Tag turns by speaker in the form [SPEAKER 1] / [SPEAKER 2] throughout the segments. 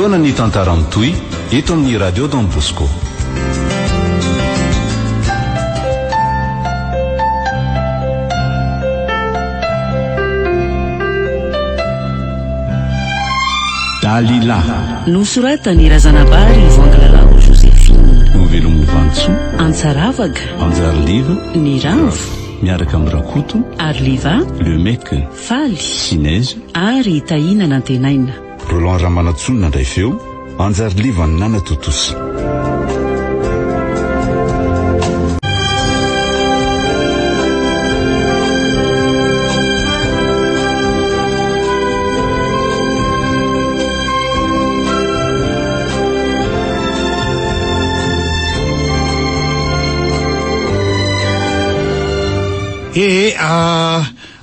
[SPEAKER 1] Fotoana ny tantara mitohy eto amin'ny radio Don Bosco.
[SPEAKER 2] Dalila
[SPEAKER 3] nosoratany Razanabary Voangalalao Joséphine
[SPEAKER 1] Novelomy Vantso
[SPEAKER 3] Antsaravaga
[SPEAKER 1] Anjarliva
[SPEAKER 3] ny Ravo
[SPEAKER 1] miaraka amin'ny Rakoto
[SPEAKER 3] Arliva
[SPEAKER 1] Le Mec
[SPEAKER 3] Faly
[SPEAKER 1] Sinèze
[SPEAKER 3] ary Tahina Nantenaina
[SPEAKER 1] Roland Ramanatsonina ndray feo Anjarliva ny Nana Totosa.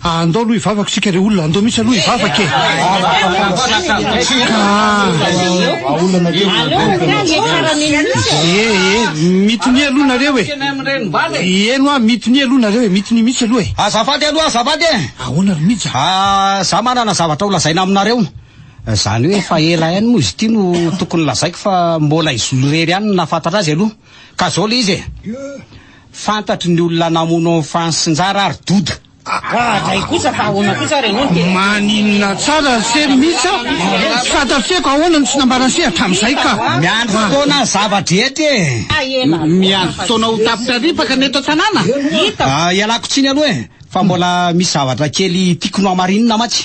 [SPEAKER 4] Andao aloha hivavaka sika re olona andao misy aloha hivavaka mitony aloha nareo eno a mitony aloha nareo mitony misy aloha
[SPEAKER 5] azafady aloha azafady
[SPEAKER 4] ahoana ry mija
[SPEAKER 5] za manana zavatra ho lazaina aminareo zany hoe fa ela ihany moa izy ity no tokony lazaiko fa mbola izolorery ihany nafantatra azy aloha ka zao le izy fantatry ny olona namono fansinjara ary doda
[SPEAKER 4] maninona tsara se mihitsy fantatreko ahoana no tsy nambarany se hatramin'izay ka
[SPEAKER 5] miandro fotoana zavadrety
[SPEAKER 4] miandro fotoana ho tapitra ripaka neto tanàna
[SPEAKER 5] ialako tsiny aloha fa mbola misy zavatra kely tiako no amarinina matsy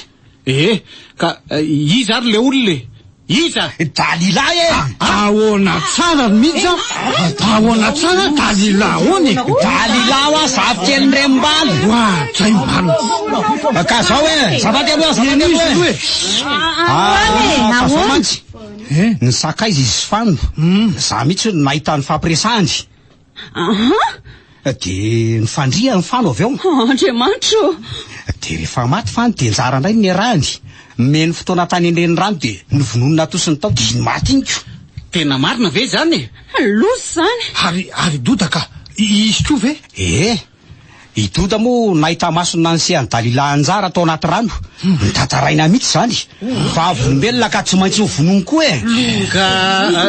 [SPEAKER 4] ka iza ary le olona iza
[SPEAKER 5] Dalila
[SPEAKER 4] ahoana tsara mihitsy ahoana tsara Dalila hony
[SPEAKER 5] Dalila wa zavokely rembalo
[SPEAKER 4] zay mbalo
[SPEAKER 5] ka zao zavady aloha zavady aloha mantsy ny sakaizy izy fano za mihitsy nahita ny fampiresahany de ny fandria ny fano avy eo
[SPEAKER 3] Andriamanitro
[SPEAKER 5] de rehefa maty fano de njara ndray ny arahany meny fotoana tany endreny rano de ny vononina tosiny tao de iny maty inko
[SPEAKER 4] tena marina ve zany
[SPEAKER 3] loso zany
[SPEAKER 4] ary doda ka izy ko ve
[SPEAKER 5] idoda moa nahita masona nyseany Dalila anjara atao anaty rano nitantaraina mihitsy zany vavolombelona ka tsy maintsy vonono koa
[SPEAKER 4] ka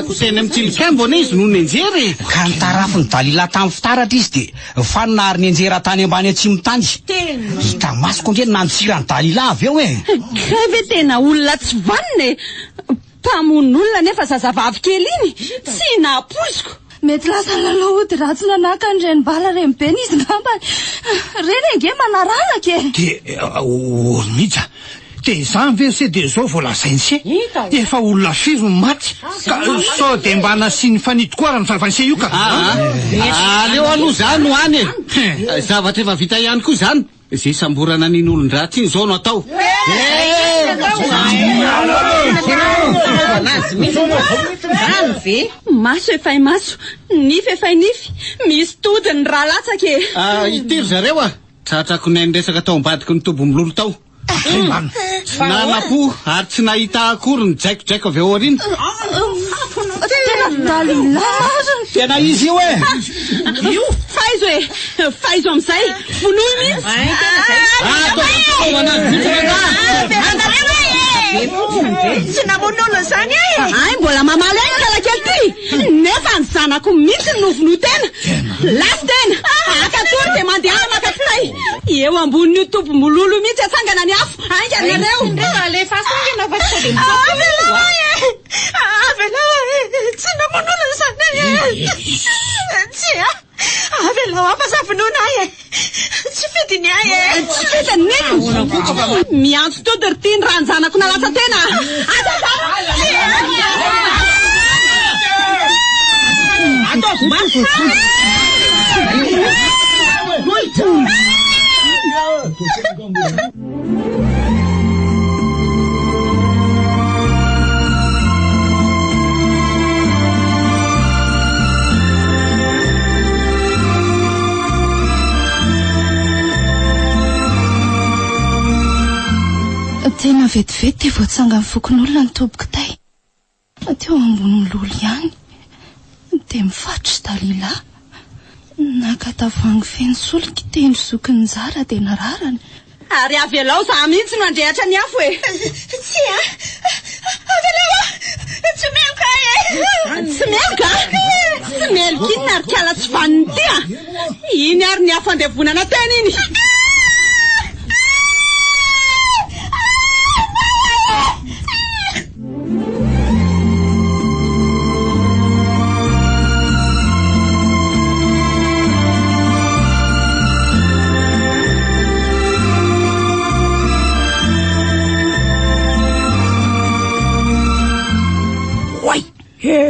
[SPEAKER 4] teny amin'ny tilikambo izy no nenjery
[SPEAKER 5] ka nitarafiny Dalila tamin'ny fitaratra izy de fanona ary nenjera tany ambany atsimo tany hita masoko nge nantsirany Dalila avy eo
[SPEAKER 3] ka ve tena olona tsy vanina mpamono olona nefa zazavavy kely iny tsy nahapoiziko
[SPEAKER 6] mety lasa lalao ody ratsy nanaka ny reny bala reny be izy ngambany reny nge manaralaka
[SPEAKER 4] de mija de zany ve se de zao voalazainy se efa olona firy maty ka sao de mba nasiny fanitoko ara ny favanse io ka
[SPEAKER 7] aleo aloha zany ho any zavatra efa vita ihany koa zany zay samborana niny olon-dratsy iny zao no atao
[SPEAKER 3] maso efay maso nify efay nify misy todiny raha latsaka
[SPEAKER 7] itiry zareo tratrako nainy resaka tao ambadiky ny tobo milolo tao nanapo ary tsy nahita akory ny jaikojaiko avy ao ariny
[SPEAKER 5] tena izy io
[SPEAKER 3] faizo amizay vonoy mihitsy
[SPEAKER 6] tsy namonolo zany
[SPEAKER 3] ay mbola mamaly any lalakely ty nefa ny zanako mihitsy novono tena lasy tena akatory de mandeha makatray eo amboniny tobo mololo mihitsy atsangana ny afo ainganareo
[SPEAKER 6] tsy namonolo zany tsy avelao ampasavonona tsy fidiny
[SPEAKER 3] tsy fidiny miantso tody ry ty ny raha ny zanako nalasa tena
[SPEAKER 6] tena vetivety de voatsanga ny fokon'olona ny toboky tay teo ambony lolo ihany de mifatry Dalila naka tavoangy feno solika teny zokiny zara de nararany
[SPEAKER 3] ary avelao za mihitsy no andrehatra ny afo
[SPEAKER 6] tsy avelao tsy
[SPEAKER 3] Tsy melika tsy melika iny narikala tsy vaniny ty a iny ary ny afandevonana tena iny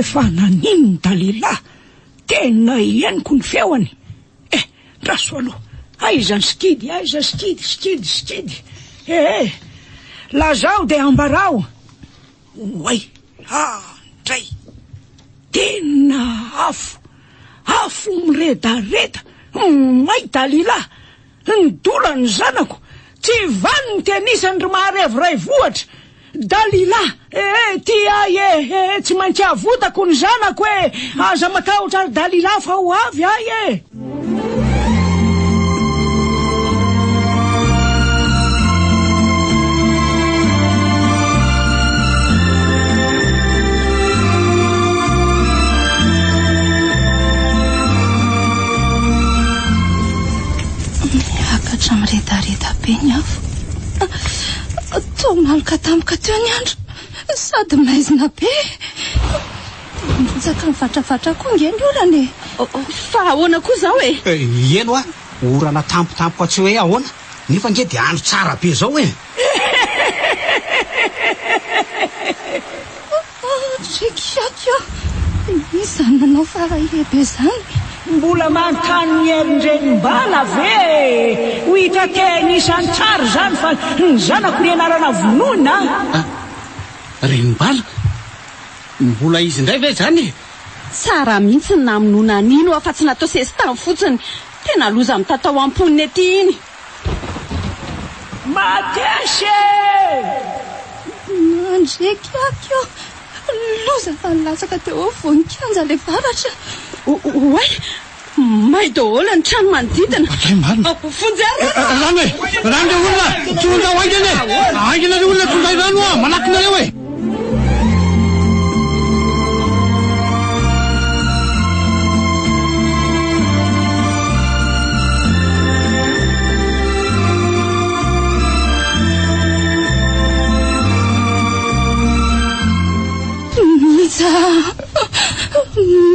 [SPEAKER 8] efa nanino Dalila tena ianiko ny feoany raso aloha aizany skidy skidy lazao de ambarao oay andray tena afo miredareda may Dalila nidola ny zanako tsy vaniny tenisany ry maharevo ray vohatra Dalila tia tsy maintsy avotako ny zanako aza matahotra Dalila fa ho avy ay
[SPEAKER 6] miakatra miredareda be ny afo tomalaka tampoka teo ny andro sady maizina be mitsaka mivatrafatra koa nge ny orany
[SPEAKER 3] fa ahoana koa zao
[SPEAKER 5] eno a orana tampotampoka tsy hoe ahoana nefa nge de andro tsara be zao
[SPEAKER 6] trekakio izany manao farahebe zany
[SPEAKER 8] mbola mantany ny erindrany-bala ve ho hitra ke nisany tsara zany fa ny zanako nianarana vonona
[SPEAKER 7] renim-bala mbola izy indray ve zany
[SPEAKER 3] tsara mihitsy ny namonona anino afa tsy natao sesitany fotsiny tena loza mitatao amponiny ety iny
[SPEAKER 8] matesy
[SPEAKER 6] mandrekakio loza fa nilatsaka teo vonikanja le varatra
[SPEAKER 3] oay may daholo ny trano manodidina fonjera
[SPEAKER 4] rano rano le olona tonga aingana le olona tonga rano malakina reo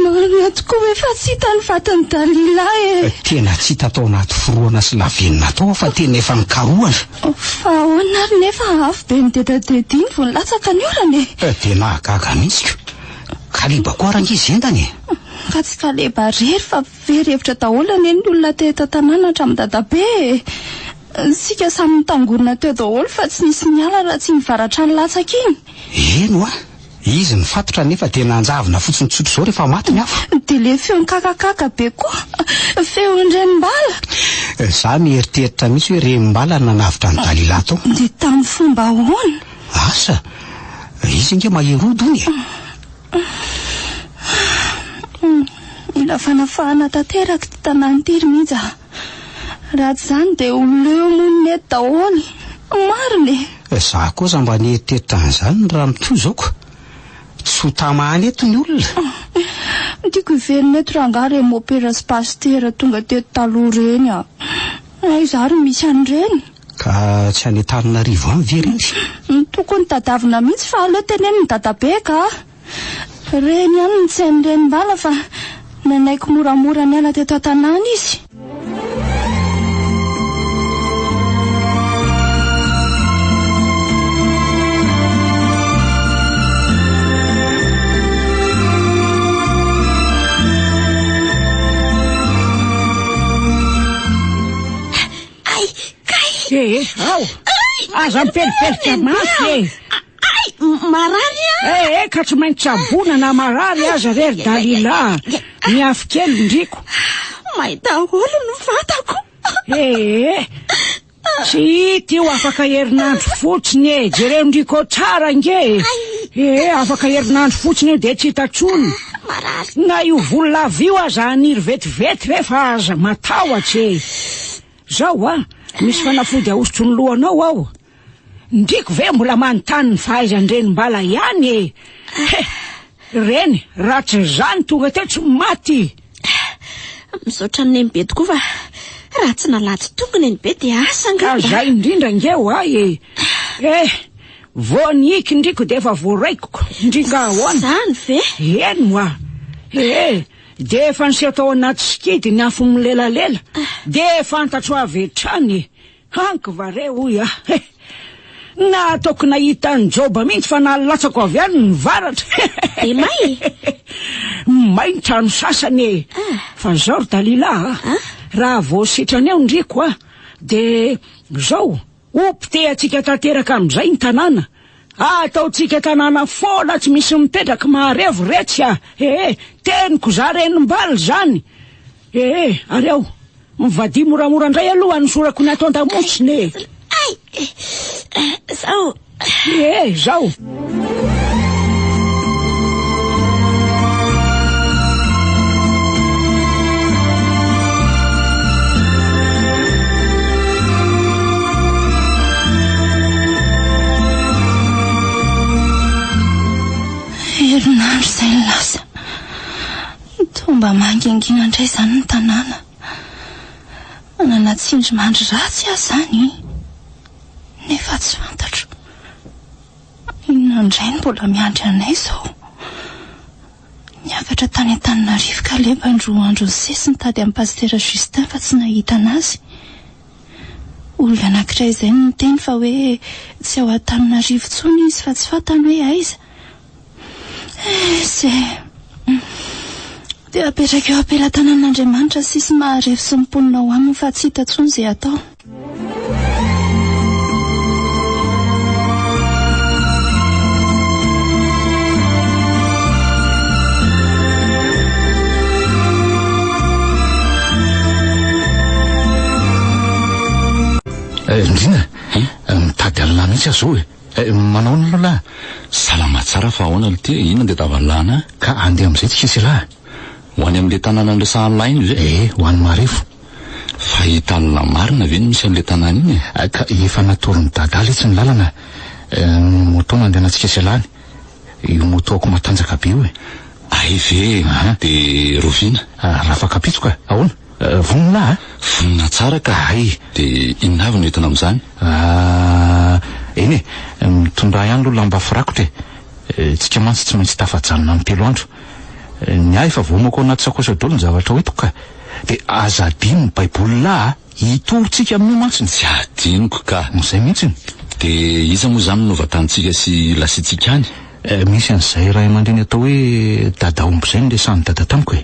[SPEAKER 6] marina tokoa efa tsy hita ny vatany Dalila
[SPEAKER 5] tena tsy hita tao anaty foroana sy lavenina tao fa tena efa nikarohana
[SPEAKER 6] fa ahoana ary nefa afo be midedadediny vo nilatsaka ny orany
[SPEAKER 5] tena agaga mihitsy kaleba koa rangizy endany
[SPEAKER 6] ka tsy kaleba rery fa verevitra daholo ane ny olona teto tanàna hatramin'ny dadabe sika samy mitangorona teo daholo fa tsy nisy miala raha tsy mivaratra ny latsaka iny
[SPEAKER 5] eno a izy ny fatotra nefa tena anjavina fotsiny tsotro zao rehefa maty ny hafa
[SPEAKER 6] de le feo kakakaka be koa feo ndrenimbala
[SPEAKER 5] za mieritreritra mihitsy hoe renimbala nanavitra ny Dalila tao
[SPEAKER 6] de tamin'ny fomba ahoana
[SPEAKER 5] asa izy nge maherodo ony
[SPEAKER 6] mila fanafahana tanteraka ty tanàny tiry mihitsy raha tsy zany de oleo moniny eto daholo mariny
[SPEAKER 5] za kosa mba nieritreritra an'izany raha mitoy zao ko tsy ho tamahany eto ny olona
[SPEAKER 6] tiako iverina eto raha ngary mopera sy pastera tonga teto taloha reny izary misy an'ireny
[SPEAKER 5] ka tsy any Antananarivo any ve reny
[SPEAKER 6] tokony tadavina mihitsy fa aleo teneny ny dadabe ka reny ihany ny tsy hain'ireny mbala fa nanaiko moramora ny ala teto an-tanàna izy
[SPEAKER 8] ao aza mipelipelika mafy
[SPEAKER 3] marary
[SPEAKER 8] ka tsy maintsy sabona na marary aza rery Dalila miafy kely ndriko
[SPEAKER 3] may daholo no vatako
[SPEAKER 8] tsy hita io afaka herinandro fotsiny jereo ndriko tsara nge afaka herinandro fotsiny de tsy hitatsony na io vololava io aza aniry vetivety rehefa aza matahotsy zao misy fanafody ahosotro ny lohanao ao ndriko ve mbola manontany ny fahaizan'ireny mbala ihany Reny, ratsy zany tonga te tsy maty.
[SPEAKER 3] Misaotra ny be tokoa fa raha tsy nalaty tongony eny be dia asa angamba.
[SPEAKER 8] Zay indrindra ngeo ay. Vao niky ndriko de efa voaraikoko. Ndringa ahoana?
[SPEAKER 3] Zany ve?
[SPEAKER 8] Eny moa. De efa nisy atao anaty sikidy ny afo milelalela. De fantatro avy hatrany. Hanky vare hoy na ataoko nahita ny joba mihitsy fa nalatsako avy any ny varatra.
[SPEAKER 3] E may?
[SPEAKER 8] May trano sasany. Fa zao Dalila, raha vao sitrany eo ndriko de zao opte atsika tanteraka am'izay ny tanàna. Ataotsika tanàna foana tsy misy mipetraka maharevo retsy teniko za renim-baly zany. Ary ao mivadia moramora indray aloha ny sorako ny atao an-damosiny.
[SPEAKER 3] Zao.
[SPEAKER 8] Zao.
[SPEAKER 6] Herinandro izay ny lasa. Tomba mangingina indray izany ny tanàna. Manana tsindrimandry ratsy aho zany. Nefa tsy fantatro. Inona indray ny mbola miandry anay izao. Niakatra tany Antananarivo ka leba androa andro ny sesy nitady amin'ny pastera Justin fa tsy nahita anazy. Olona anankiray izay no niteny fa hoe tsy ao Antananarivo intsony izy fa tsy fantany hoe aiza. Dia apetraka eo ampelatanan'Andriamanitra sisy maharevo sy mimponina ho aminy fa tsy hita intsony izay atao.
[SPEAKER 2] Indrina, mitady alina mihitsy azo manao ny lalahy.
[SPEAKER 1] Salama tsara fa ahoana ty inona dia tavalana
[SPEAKER 2] ka andeha amin'izay tsy kisy lahy.
[SPEAKER 1] Ho any amin'ilay tanàna an'ilay lainy zay.
[SPEAKER 2] Ho any Marevo.
[SPEAKER 1] Fa hita alina marina ve no misy amin'ilay tanàna iny?
[SPEAKER 2] Ka efa natorin'ny dadala etsy ny lalana. Moto nandeha tsy kisy lahy. Io motoako matanjaka be io.
[SPEAKER 1] Ay ve, dia rovina.
[SPEAKER 2] Raha fa kapitsoka, ahoana? Vonona
[SPEAKER 1] vonona tsara ka.
[SPEAKER 2] Ay.
[SPEAKER 1] Dia inona avy no entana amin'izany?
[SPEAKER 2] Eny mitondra ihany aloha lamba firakotra. Tsika mantsy tsy maintsy tafajanona amin'ny 3 andro. Ny ahy efa voamako anaty sakosa daholo ny zavatra hoentiko ka. Dia aza adino ny baibolina hitorontsika amin'io mantsy.
[SPEAKER 1] Tsy adinoko ka.
[SPEAKER 2] Izay mihitsy.
[SPEAKER 1] Dia iza moa izany no novatantsika sy lasitsika any?
[SPEAKER 2] Misy an'izay ray aman-dreny atao hoe dada omby izay no lesany dada tamiko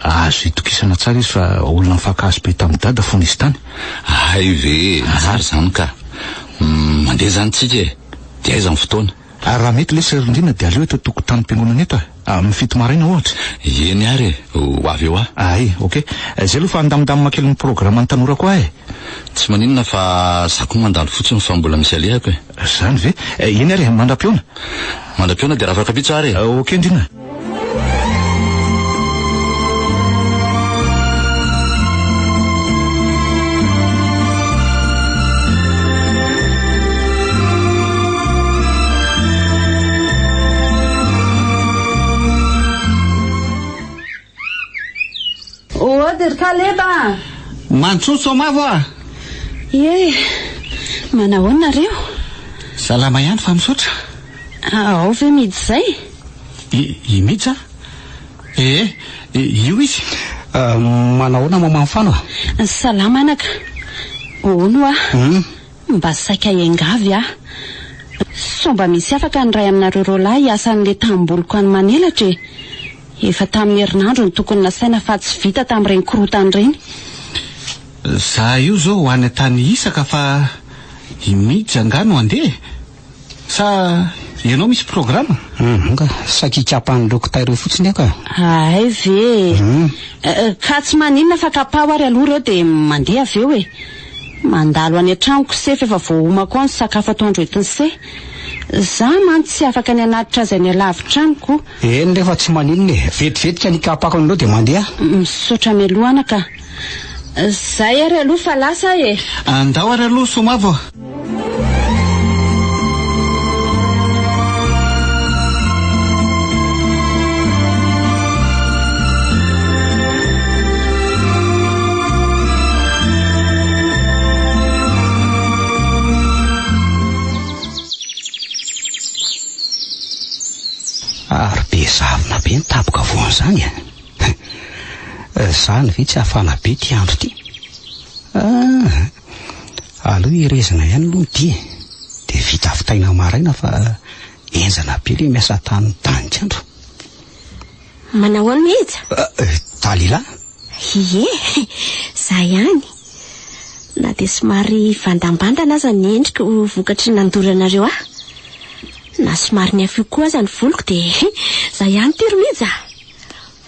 [SPEAKER 2] azo itokisana tsara izy fa olona mifakahazo be tamin'ny dada fony izy tany.
[SPEAKER 1] Ay ve, tsara izany ka. Mandeha zany tsika dia aiza ny fotoana?
[SPEAKER 2] Raha mety lesy rindrina dia aleo eto tokotany mpiangonana eto amin'ny 7 maraina ohatra.
[SPEAKER 1] Eny ary ho avy eo
[SPEAKER 2] Ay, okey. Zay aloha fa andamindamina kely ny programma ny tanorako
[SPEAKER 1] tsy maninona fa zako mandalo fotsiny fa mbola misy alehako
[SPEAKER 2] Zany ve? Eny ary mandram-piona.
[SPEAKER 1] Mandram-piona dia raha fakapitso ary.
[SPEAKER 2] Okey indrina.
[SPEAKER 3] Kaleba
[SPEAKER 7] Mantsotso mavo
[SPEAKER 3] manao nareo?
[SPEAKER 7] Salama ihany fa misotra.
[SPEAKER 3] Ao ve miditsy zay?
[SPEAKER 7] Imidsa? Io izy.
[SPEAKER 5] Manahoana mamafano?
[SPEAKER 3] Salama anaka. Ono mba saika engavy somba misy afaka ny ray aminareo roalahy hiasan'le tamboloko any Manelatra. Efa tamin'ny herinandro ny tokony nasaina fa tsy vita tamin'ireny korotany reny.
[SPEAKER 7] Za io zao ho any tany isaka fa imiditsy angano andeha. Sa ianao misy programa?
[SPEAKER 5] Nga sakikapany dokotera fotsiny aka.
[SPEAKER 3] Ay ve. Ka tsy maninona fa kapaho ary aloha reo dia mandeha avy eo mandalo any an-tranoko sefa efa voahomako ao ny sakafo atoandro etiny se. Za mantsy tsy afaka ny anatitra azy any alavitraniko.
[SPEAKER 5] Eny rehefa tsy maninona vetivetika ny kapako anao dia mandeha.
[SPEAKER 3] Misaotra mialoha anaka. Zay ary aloha fa lasa
[SPEAKER 7] andao ary aloha somavo.
[SPEAKER 5] ny tapoka voan'izany zany ve tsy hafana be ty andro ty aleo irezina ihany aloha ty de vita fitaina maraina fa enjana be le miasa tany tany andro
[SPEAKER 9] manao any mihitsy
[SPEAKER 5] Dalila
[SPEAKER 9] ie za ihany na de somary vandambandana aza ny endriko vokatry ny nandoranareo na somary ny afio koa aza ny voloko de za ihany ty romija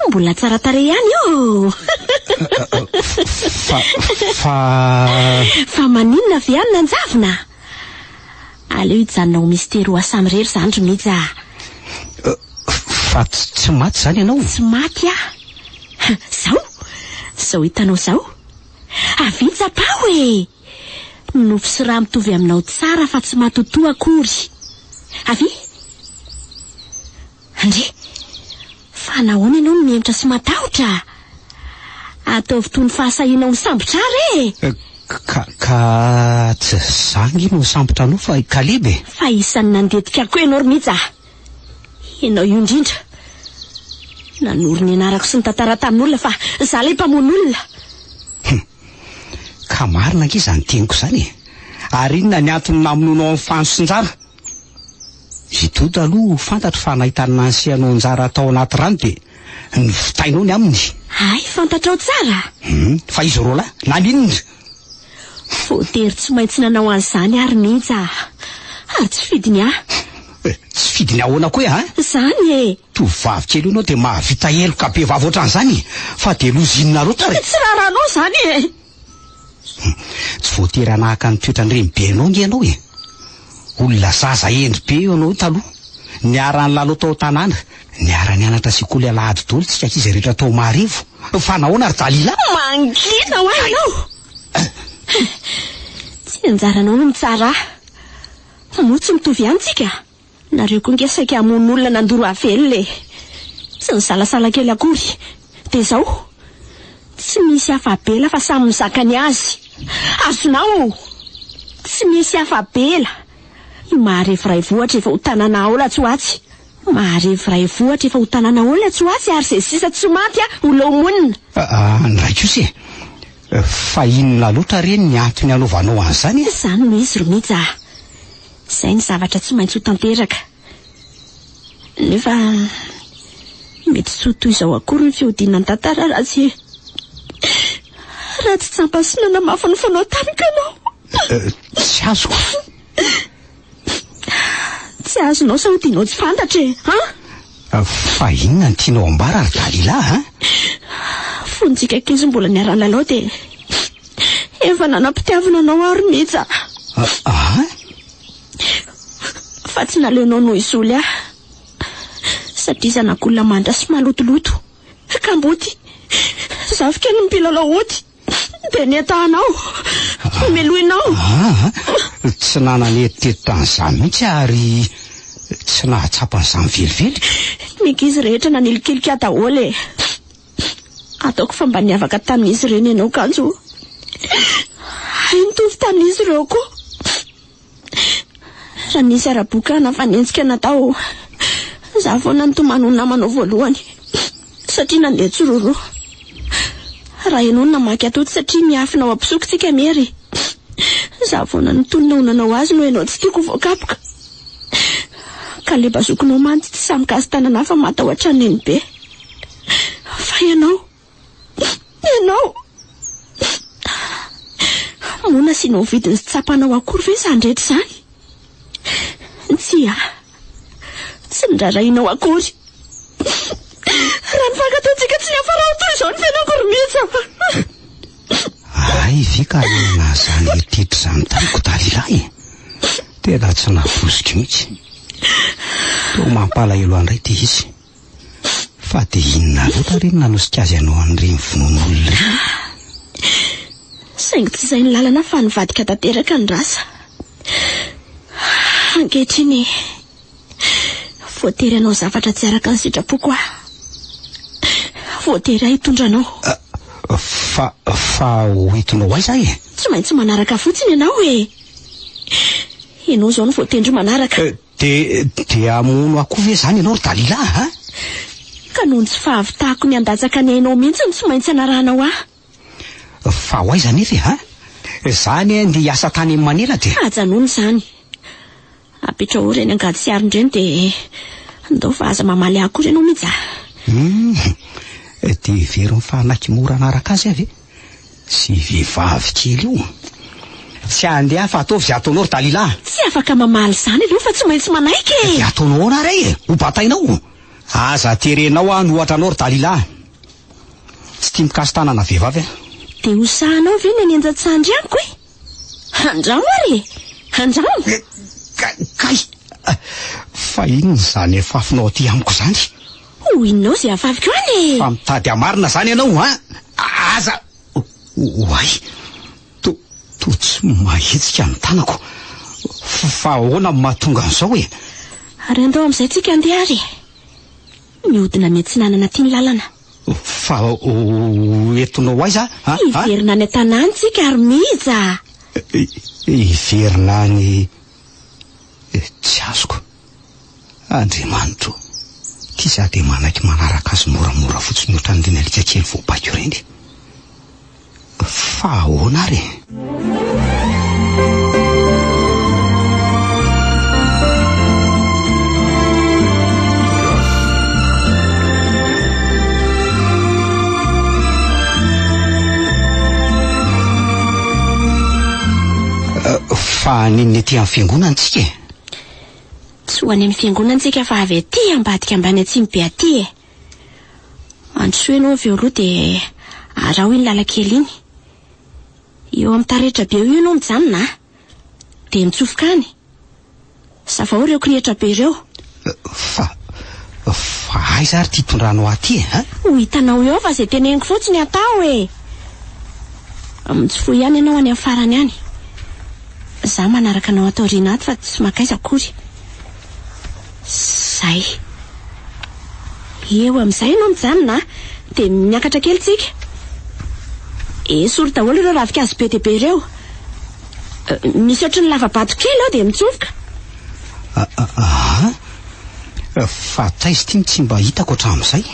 [SPEAKER 9] mbola tsara tare ihany io fa maninona avy ihany nanjavona aleo hijanonao mistero asamy zany romija
[SPEAKER 5] fa tsy maty zany ianao
[SPEAKER 9] tsy maty zao hitanao zao avitsapao nofo sy raha mitovy aminao tsara fa tsy matotoa akory avy andre fa nahoana ianao no miemitra sy matahotra ataovy toy ny fahasahianao ny sambotrary
[SPEAKER 5] ka tsy zangy no sambotra anao fa Kalebe
[SPEAKER 9] fa isan'ny nandetika koa ianao romija ianao io indrindra nanoro ny anarako sy ny tantara tamin'olona fa za lay mpamon'olona
[SPEAKER 5] ka marina ange izany teniko zany ary inona ny antony namononao amin'ny fansosinjara zitoto aloha fantatro fa nahitana ansianao anjara atao anaty rano de ny vitainao ny aminy
[SPEAKER 9] ay fantatrao tsara
[SPEAKER 5] fa izy rola naninona
[SPEAKER 9] voatery tsy maintsy nanao an'izany ary mihitsy ary tsy fidiny
[SPEAKER 5] tsy fidiny ahoana koa
[SPEAKER 9] zany
[SPEAKER 5] tovavy kely ianao de mahavita eloka be vavy ohatran'izany fa de lozinina rotary
[SPEAKER 9] tsy raranao zany
[SPEAKER 5] tsy voatery anahaka ny toetrany be anao nge ianao olona zaza endry be ianao taloha niara-ny lalo tao tanàna niara-ny anatra sekoly alahady dolo tsika izy rehetra tao marivo fa nahoana ary Dalila
[SPEAKER 9] mangina ho anao tsy anjaranao no mitsara moa tsy mitovy ihany tsika nareo koa nge saika hamon'olona nandoro avelona tsy ny salasala kely akory de zao tsy misy afabela fa samy mizakany azy azonao tsy misy afabela maharevy ray vohatra efa ho tanana aola tsoatsy maharevy ray vohatra efa ho tanana aola tsoatsy ary zay sisa tsy maty ola omonina
[SPEAKER 5] ny ray kosy fa inona loatra reny ny antony anaovanao an'izany
[SPEAKER 9] zany no izy romija zay ny zavatra tsy maintsy ho tanteraka nefa mety tsy ho toy izao akory ny fihodina ny tantara raha tsy tsampasina namafy ny fanao tamika anao
[SPEAKER 5] tsy azoko
[SPEAKER 9] tsy azonao sa hodinao tsy fantatra
[SPEAKER 5] fa inona ny tianao ambara ary Dalila
[SPEAKER 9] fonjika kizy mbola niarany lalao de efa nanam-pitiavana anao ary mihitsy fa tsy naleonao noho izoly satria zanak'olona mandra sy malotoloto ka mboty zavika ny mpilalao ody de netahanao meloinao
[SPEAKER 5] tsy nananetitety tan'izany mihitsy ary tsy nahatsapanyizany velively
[SPEAKER 9] nikizy rehetra nanilikilikya daholo ataoko fa mba niavaka tamin'izy ireny ianao kanjo ay mitovy tamin'izy ireo koa raha nisy ara-bokana fa nientsika natao za foana ny tomanony namanao voalohany satria nandeha tsororo raha ianao namaky atody satria miafina ao ampisokytsika mery za foana ny tonina honanao azy no ianao tsy tiako voakapoka ka le bazokonao mantsy tsy samykazy tanana fa matahotra neny be fa ianao mona sinao vidiny sy tsapanao akory ve zandretra zany tsy ndrarainao akory raha ny fankataontsika tsy niafara ho toy izao ny fianao koromisa
[SPEAKER 5] ay ve ka na zany eritreritry zany taniko Dalila tena tsy nabosika mihitsy to mampalahelo andray ty izy fa de inona loatra reny nanosika azy anao an'ireny vonon'olona reny
[SPEAKER 9] saingy tsy izay ny lalana fa nivadika tanteraka ny rasa ankehitriny voatery anao zavatra tsy araka ny sitrapoko voatery ahitondranao
[SPEAKER 5] fa hoentinao aiza
[SPEAKER 9] tsy maintsy manaraka fotsiny ianao ianao zao ny voatendry manaraka
[SPEAKER 5] de amono akoho ve zany ianao Dalila
[SPEAKER 9] ka Fa noho ny tsy fahavitako ny andatsaka ny ainao mihitsy ny tsy maintsy anaranao
[SPEAKER 5] fa ho aiza nefa zany andeha hiasa tany amin'ny Manila dia
[SPEAKER 9] ajanony zany apitra ho reny angady sy arindreny dia ndao fa aza mamaly akory ianao mihitsy
[SPEAKER 5] dia very mifanaky mora anaraka azy avy sy vehivavy kely io tsy andeha fa ataovy izay ataonao ry Dalila
[SPEAKER 9] tsy afaka mamaly zany aloha fa tsy maintsy manaiky
[SPEAKER 5] dia ataonao ana ray ho batainao aza terenao no ohatra anao ry Dalila tsy tia mikasy tanana vehivavy
[SPEAKER 9] dia hosahanao ve ny any Anjatsandry amiko andramo ary andramo
[SPEAKER 5] kay fa inona zany afafinao aty amiko zany
[SPEAKER 9] ho inonao izay afaviko any
[SPEAKER 5] fa mitady amarina zany ianao aza oay to tsy mahetsika ny tanako fa ahoana mahatonga an'izao
[SPEAKER 9] ary andao amin'izay tsika andeha ary mihodina miantsinanana tia ny lalana
[SPEAKER 5] fa entonao aiza
[SPEAKER 9] iverina ny tanàny tsika ary miza
[SPEAKER 5] iverina ny tsy azoko Andriamanitro ty za dia manaiky manaraka azy moramora fotsiny ohatran'ny reny alika kely voapaiko ireny fa ahoana ary fa ninny aty amin'ny fiangonana tsika
[SPEAKER 9] tsy ho any amin'ny fiangonantsika fa avy aty ambadika ambany atsimy be aty androsoa ianao avy eo aloha dia araho iny lalakely iny eo amin'ny taretra be io ianao mijanona dia mitsofoka any safa ho ireo kirihitra be ireo
[SPEAKER 5] fa aiza ary ty tondranao aty
[SPEAKER 9] ho hitanao eo fa izay teneniko fotsiny atao mitsofoy ihany ianao any amin'ny farany any za manaraka anao atao riana aty fa tsy makaiza akory zay eo amin'izay ianao mijanona dia miakatra kely tsika sory daholo ireo ravikazo be dia be ireo misy ohatry ny lavabato kely ao dia mitsofoka
[SPEAKER 5] fa taizy ty tsy mba hitako hatramin'izay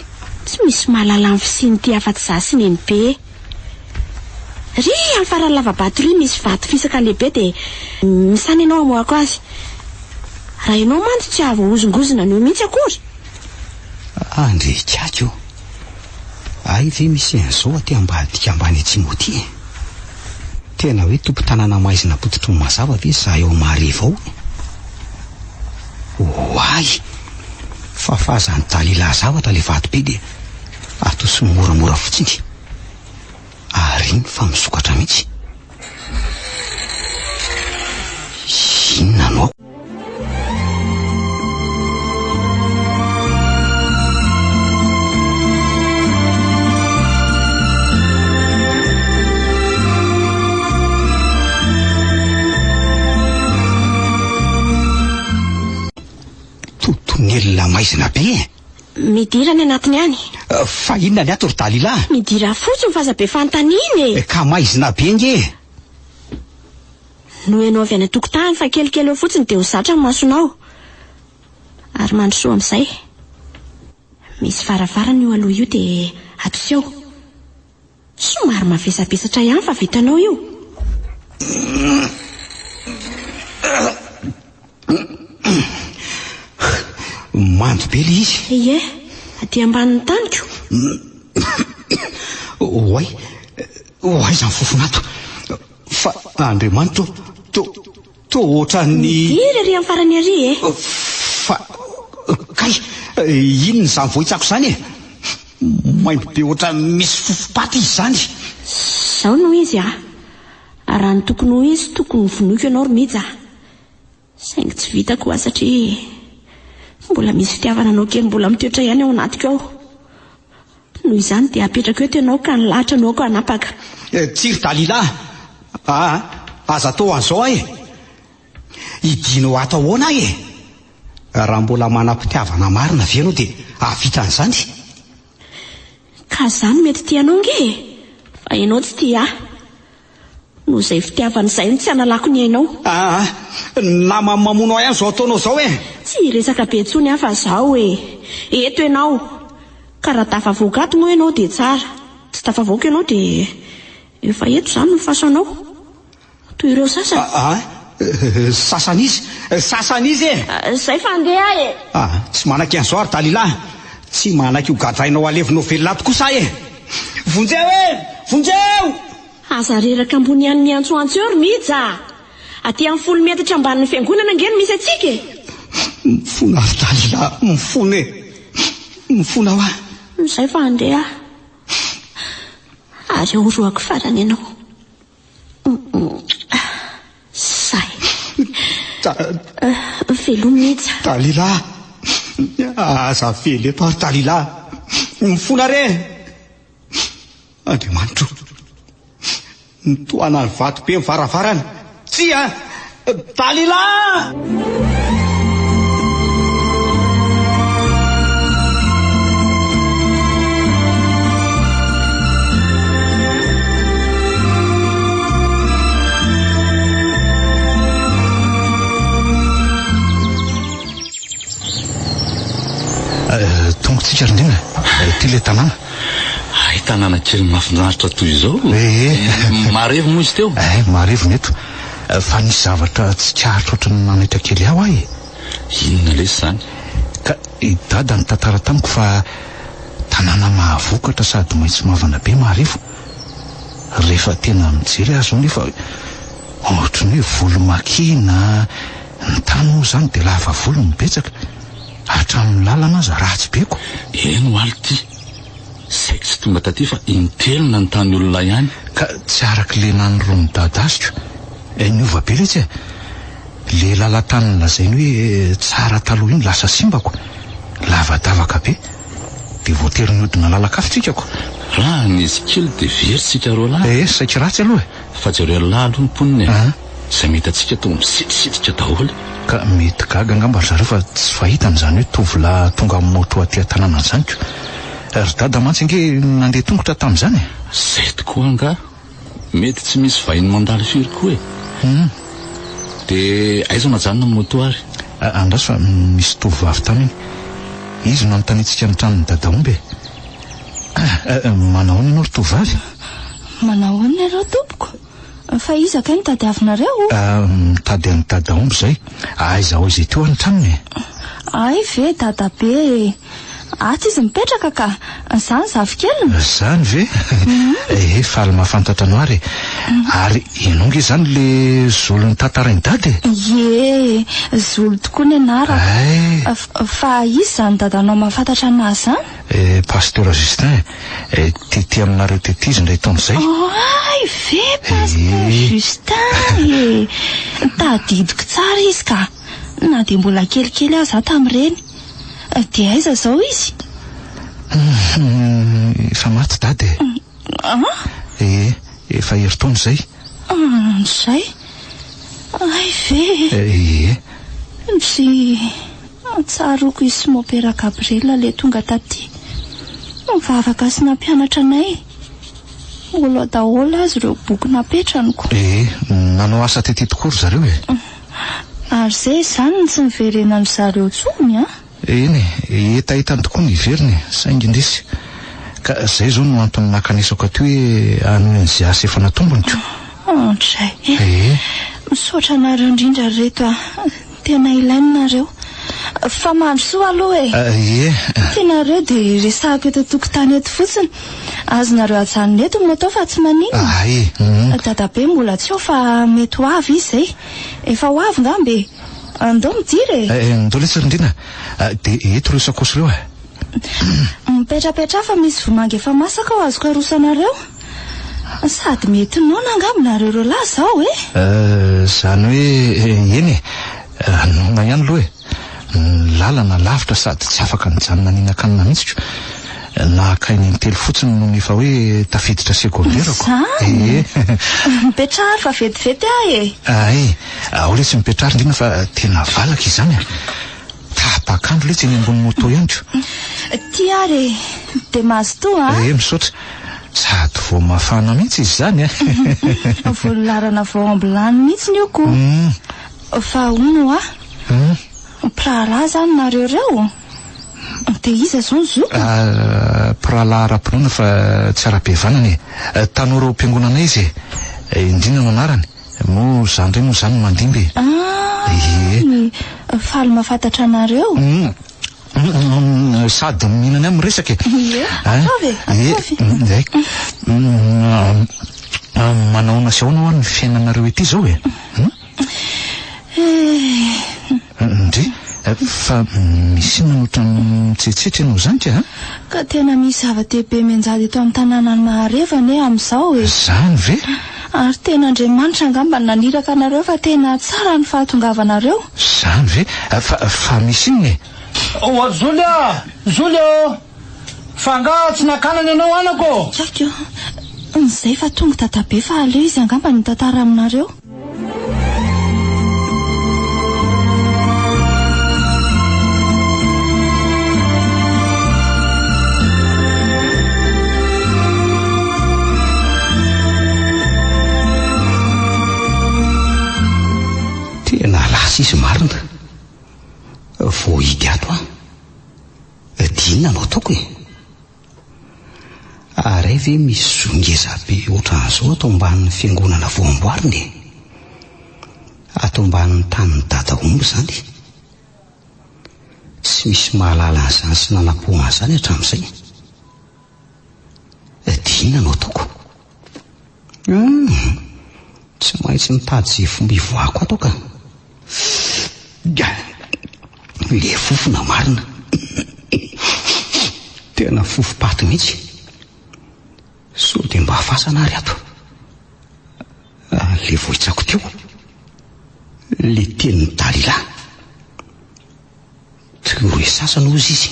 [SPEAKER 9] tsy misy mahalala amin'ny fisiny ty afa-tsy za sy neny be ry amin'ny farany lavabato ry misy vato fisaka lehibe dia misany ianao amoako azy raha ianao mantsy tsy ahavoahozongozona no mihitsy akory
[SPEAKER 5] andrekako ay ve misy an'izao aty ambadika ambany atsimo ty tena hoe tompo tanàna maizina pototry ny mazava ve za eo mareva ao oay fa fahazany Dalila zavatra le vato be dia ato sy moramora fotsiny ary iny fa misokatra mihitsy inona anao totonelina maizina be
[SPEAKER 9] midira ny anatiny any
[SPEAKER 5] fa inona ny ato ry Dalila
[SPEAKER 9] midira fotsiny fa aza be fanontaniany
[SPEAKER 5] ka maizina be nge
[SPEAKER 9] no ianao avy any an-tokotany fa kelikely eo fotsiny dia ho zatra ny masonao ary mandrosoa amin'izay misy varavarana io aloha io dia atoseo somary mavesabesatra ihany fa vitanao io
[SPEAKER 5] mando be le izy
[SPEAKER 9] aty ambanin'ny taniko
[SPEAKER 5] oay zany fofonato fa Andriamanitro to ohatran'ny
[SPEAKER 9] iry amin'ny farany ary
[SPEAKER 5] fa kay inony zany vohitsako zany maimbo be ohatra misy fofopaty izy zany
[SPEAKER 9] zao no izy raha ny tokony ho izy tokony vonoiko ianao ry mija saingy tsy vitako satria mbola misy fitiavana anao kely mbola mitoetra ihany ao anatiko ao noho izany dia apetraka eto ianao ka nilahatra anao ko anapaka
[SPEAKER 5] tsy ry Dalila aza tao an'izao idinao ato ahoana raha mbola manam-pitiavana marina ve ianao dia avita an'izany
[SPEAKER 9] ka zany mety tianao nge fa ianao tsy tia no izay fitiavana izay tsy analako ny ainao
[SPEAKER 5] namany mamono ihany izao ataonao izao
[SPEAKER 9] tsy resaka be ntsony fa zao eto ianao ka raha tafavoaka ato moa ianao dia tsara, tsy tafavoaka ianao dia efa eto izany no fasanao toy ireo sasany.
[SPEAKER 5] Sasany izy
[SPEAKER 9] Zay fa andeha e.
[SPEAKER 5] tsy manaky an'izao ary Dalila, tsy manaky ho gadrainao alevinao velolato kosa vonjeo
[SPEAKER 9] aza reraka ambony ihany miantsoantso eo ry Mija. Aty amin'ny 10 metatra ambanin'ny fiangonana angeny misy atsika.
[SPEAKER 5] Mifona ary Dalila, mifona ho
[SPEAKER 9] Zay fa andeha ary oroako farany ianao. Say velo Mija.
[SPEAKER 5] Dalila, aza velo eto ary Dalila, mifona re. Andriamanitro, nitoana ny vato be mivaravarana. Tsia Dalila!
[SPEAKER 2] Tongotsika rindrina ty le tanàna.
[SPEAKER 1] Tanàna kely mahafinaritra toy izao. Marevo moa izy teo.
[SPEAKER 2] Marevo neto fa nisy zavatra tsy karitra ohatran'ny nanaitra kely aho ahy.
[SPEAKER 1] Inona lesy zany?
[SPEAKER 2] Ka i dada ny tantara tamiko fa tanàna mahavokatra sady maitso mavana be Marevo. Rehefa tena mijery azy zao nefa ohatran'ny hoe volo-makina ny tany moa zany dia lava volo mibetsaka hatramin'ny lalana aza ratsy beko.
[SPEAKER 1] Eno aly ty saiko tsy tonga taty fa intelina ny tany olona ihany.
[SPEAKER 2] Ka tsy arak'le nanorony dadaziko niova be letsy le lalan-tany lazainy hoe tsara taloha iny lasa simbako lavadavaka be dia voatery niodina lalakafitsikako.
[SPEAKER 1] Raha nisy kely dia veritsika roa lahy.
[SPEAKER 2] Saika ratsy aloha
[SPEAKER 1] fa jereo lahy aloha ny mponiny izay mety atsika to misitrisitra daholo.
[SPEAKER 2] Ka mety gaga angamba ry zareo fa tsy fahitany zany hoe tovolahy tonga moto aty tanàna zanyko. Ry dada mantsy ange nandeha tongotra tamin'izany.
[SPEAKER 1] Zay tokoa anga mety tsy misy vahiny mandalo firy koa dia aiza majanona ny moto ary.
[SPEAKER 2] Andraso fa misy tovovavy taminy izy no anontaniantsika ny tranony dadaomby. Manao ny ianao ry tovovavy?
[SPEAKER 6] Manao ny ianao tompoko? Fa iza kay ny tadiavinareo?
[SPEAKER 2] Mitady any dadaomby zay. Aiza ao izay teo any tranony?
[SPEAKER 6] Ay ve dadabe, aty izy mipetraka ka zany zavikeliny.
[SPEAKER 2] Zany ve? Faly mahafantatra anao ary. Ary ianao nge zany le zolony tantarainy dady?
[SPEAKER 6] Ye, zolo tokoa ny anarako. Fa izy zany dadanao mahafantatra anazy zany?
[SPEAKER 2] Pasteur Justin, tety aminareo tety izy ndray taon'izay.
[SPEAKER 6] Ay ve Pasteur Justin, tadidiko tsara izy ka na dia mbola kelikely aza tamin'ireny. Dia aiza zao izy?
[SPEAKER 2] Efa maty dady. Efa herintaona izay.
[SPEAKER 6] Zay? Ay ve? Tsy tsaroko izy sy mopera Gabriela le tonga taty. Mivavaka sy nampianatra anay. Mbola daholo azy ireo boky napetraniko.
[SPEAKER 2] Nanao asa tety tokoa ry zareo
[SPEAKER 6] Ary zay zany tsy niverenany zareo tsony
[SPEAKER 2] Eny, hetahitany tokoa ny iveriny, saingy indrisy. Ka zay zao no antony nakanesako aty hoe anoy an'izay asa efa natomboniko.
[SPEAKER 6] Andray, misaotra nareo indrindra reto tena ilainareo. Fa mandrosoa aloha tenareo dia resahako eto tokotany eto fotsiny. Azonareo ajanona eto moto fa tsy maninona. Dadabe mbola tsy eo fa mety ho avy izy zay. Efa ho avy ngambe. Andao midiry
[SPEAKER 2] ndao letsy rindrina. Dia eto ireo sakosy ireo
[SPEAKER 6] mipetrapetra fa misy vomangy efa masaka ho azoko arosanareo. Sady mety nona angambonareo ireo lahy zao
[SPEAKER 2] zany hoe eny nona ihany aloha lalana lavitra sady tsy afaka nijanona ninakanina mihitsiko. Nahakainy telo fotsiny no efa hoe tafiditra secondairako.
[SPEAKER 6] Mipetrahary fa vetivety
[SPEAKER 2] ao letsy mipetrahary indrina fa tena valaka izany tapakandro letsy eny ambony moto ihanyko.
[SPEAKER 6] Ty ary dia mazotoa
[SPEAKER 2] misaotra sady vao mafana mihitsy izy zany
[SPEAKER 6] voalarana vao ambulany mihitsy ny ioko. Fa ono piraharaha zany nareo reo dia iza zao ny zo
[SPEAKER 2] pirala ara-pinoana fa tsy ara-be vanany tanora ao am-piangonana izy indrina no anarany mo zany reny moa zany mandimby
[SPEAKER 6] ny faly mahafantatra anareo
[SPEAKER 2] sady mihinany amin'ny resaka manaona sy ahoana ho any fiainanareo ety zao ndry fa misy manotra mitsetsetra ianao zany
[SPEAKER 6] ka tena misy zava-dehibe mianjady eto amin'ny tanànany Maharevana amin'izao
[SPEAKER 2] zany ve
[SPEAKER 6] ary tena Andriamanitra angamba naniraka anareo fa tena tsara ny fahatongavanareo
[SPEAKER 2] zany ve fa misy inony
[SPEAKER 4] oa Zolia fa nga tsy nakanana ianao anako
[SPEAKER 6] izay fa tonga tatabe fa aleo izy angamba ny tantara aminareo
[SPEAKER 5] tena lasa izy marina vo hidy ato dinona anao ataoko ary ve misy zongezabe ohatran'izao atao ambanin'ny fiangonana voamboariny atao ambanin'ny tanin'ny dadaomby zany tsy misy mahalala an'izany sy nanapohana zany hatramin'izay dinona anao ataoko tsy maintsy mitady zay fomba ivoako ato ka le fofona marina tena fofopaty mihitsy so dia mba hafasana ary ato le vohitsako teo le tenin'ny Dalila hoe sasany ozy izy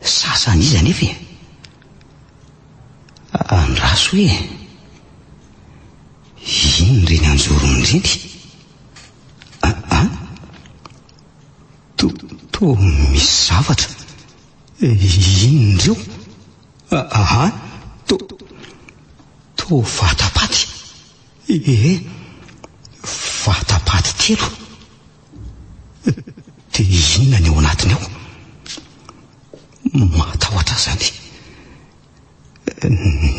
[SPEAKER 5] sasany izy anefa andraso hoe ino reny anjorony reny to misy zavatra inondreo to vatapaty vatapaty telo dia inona ny ao anatiny ao matahotra zany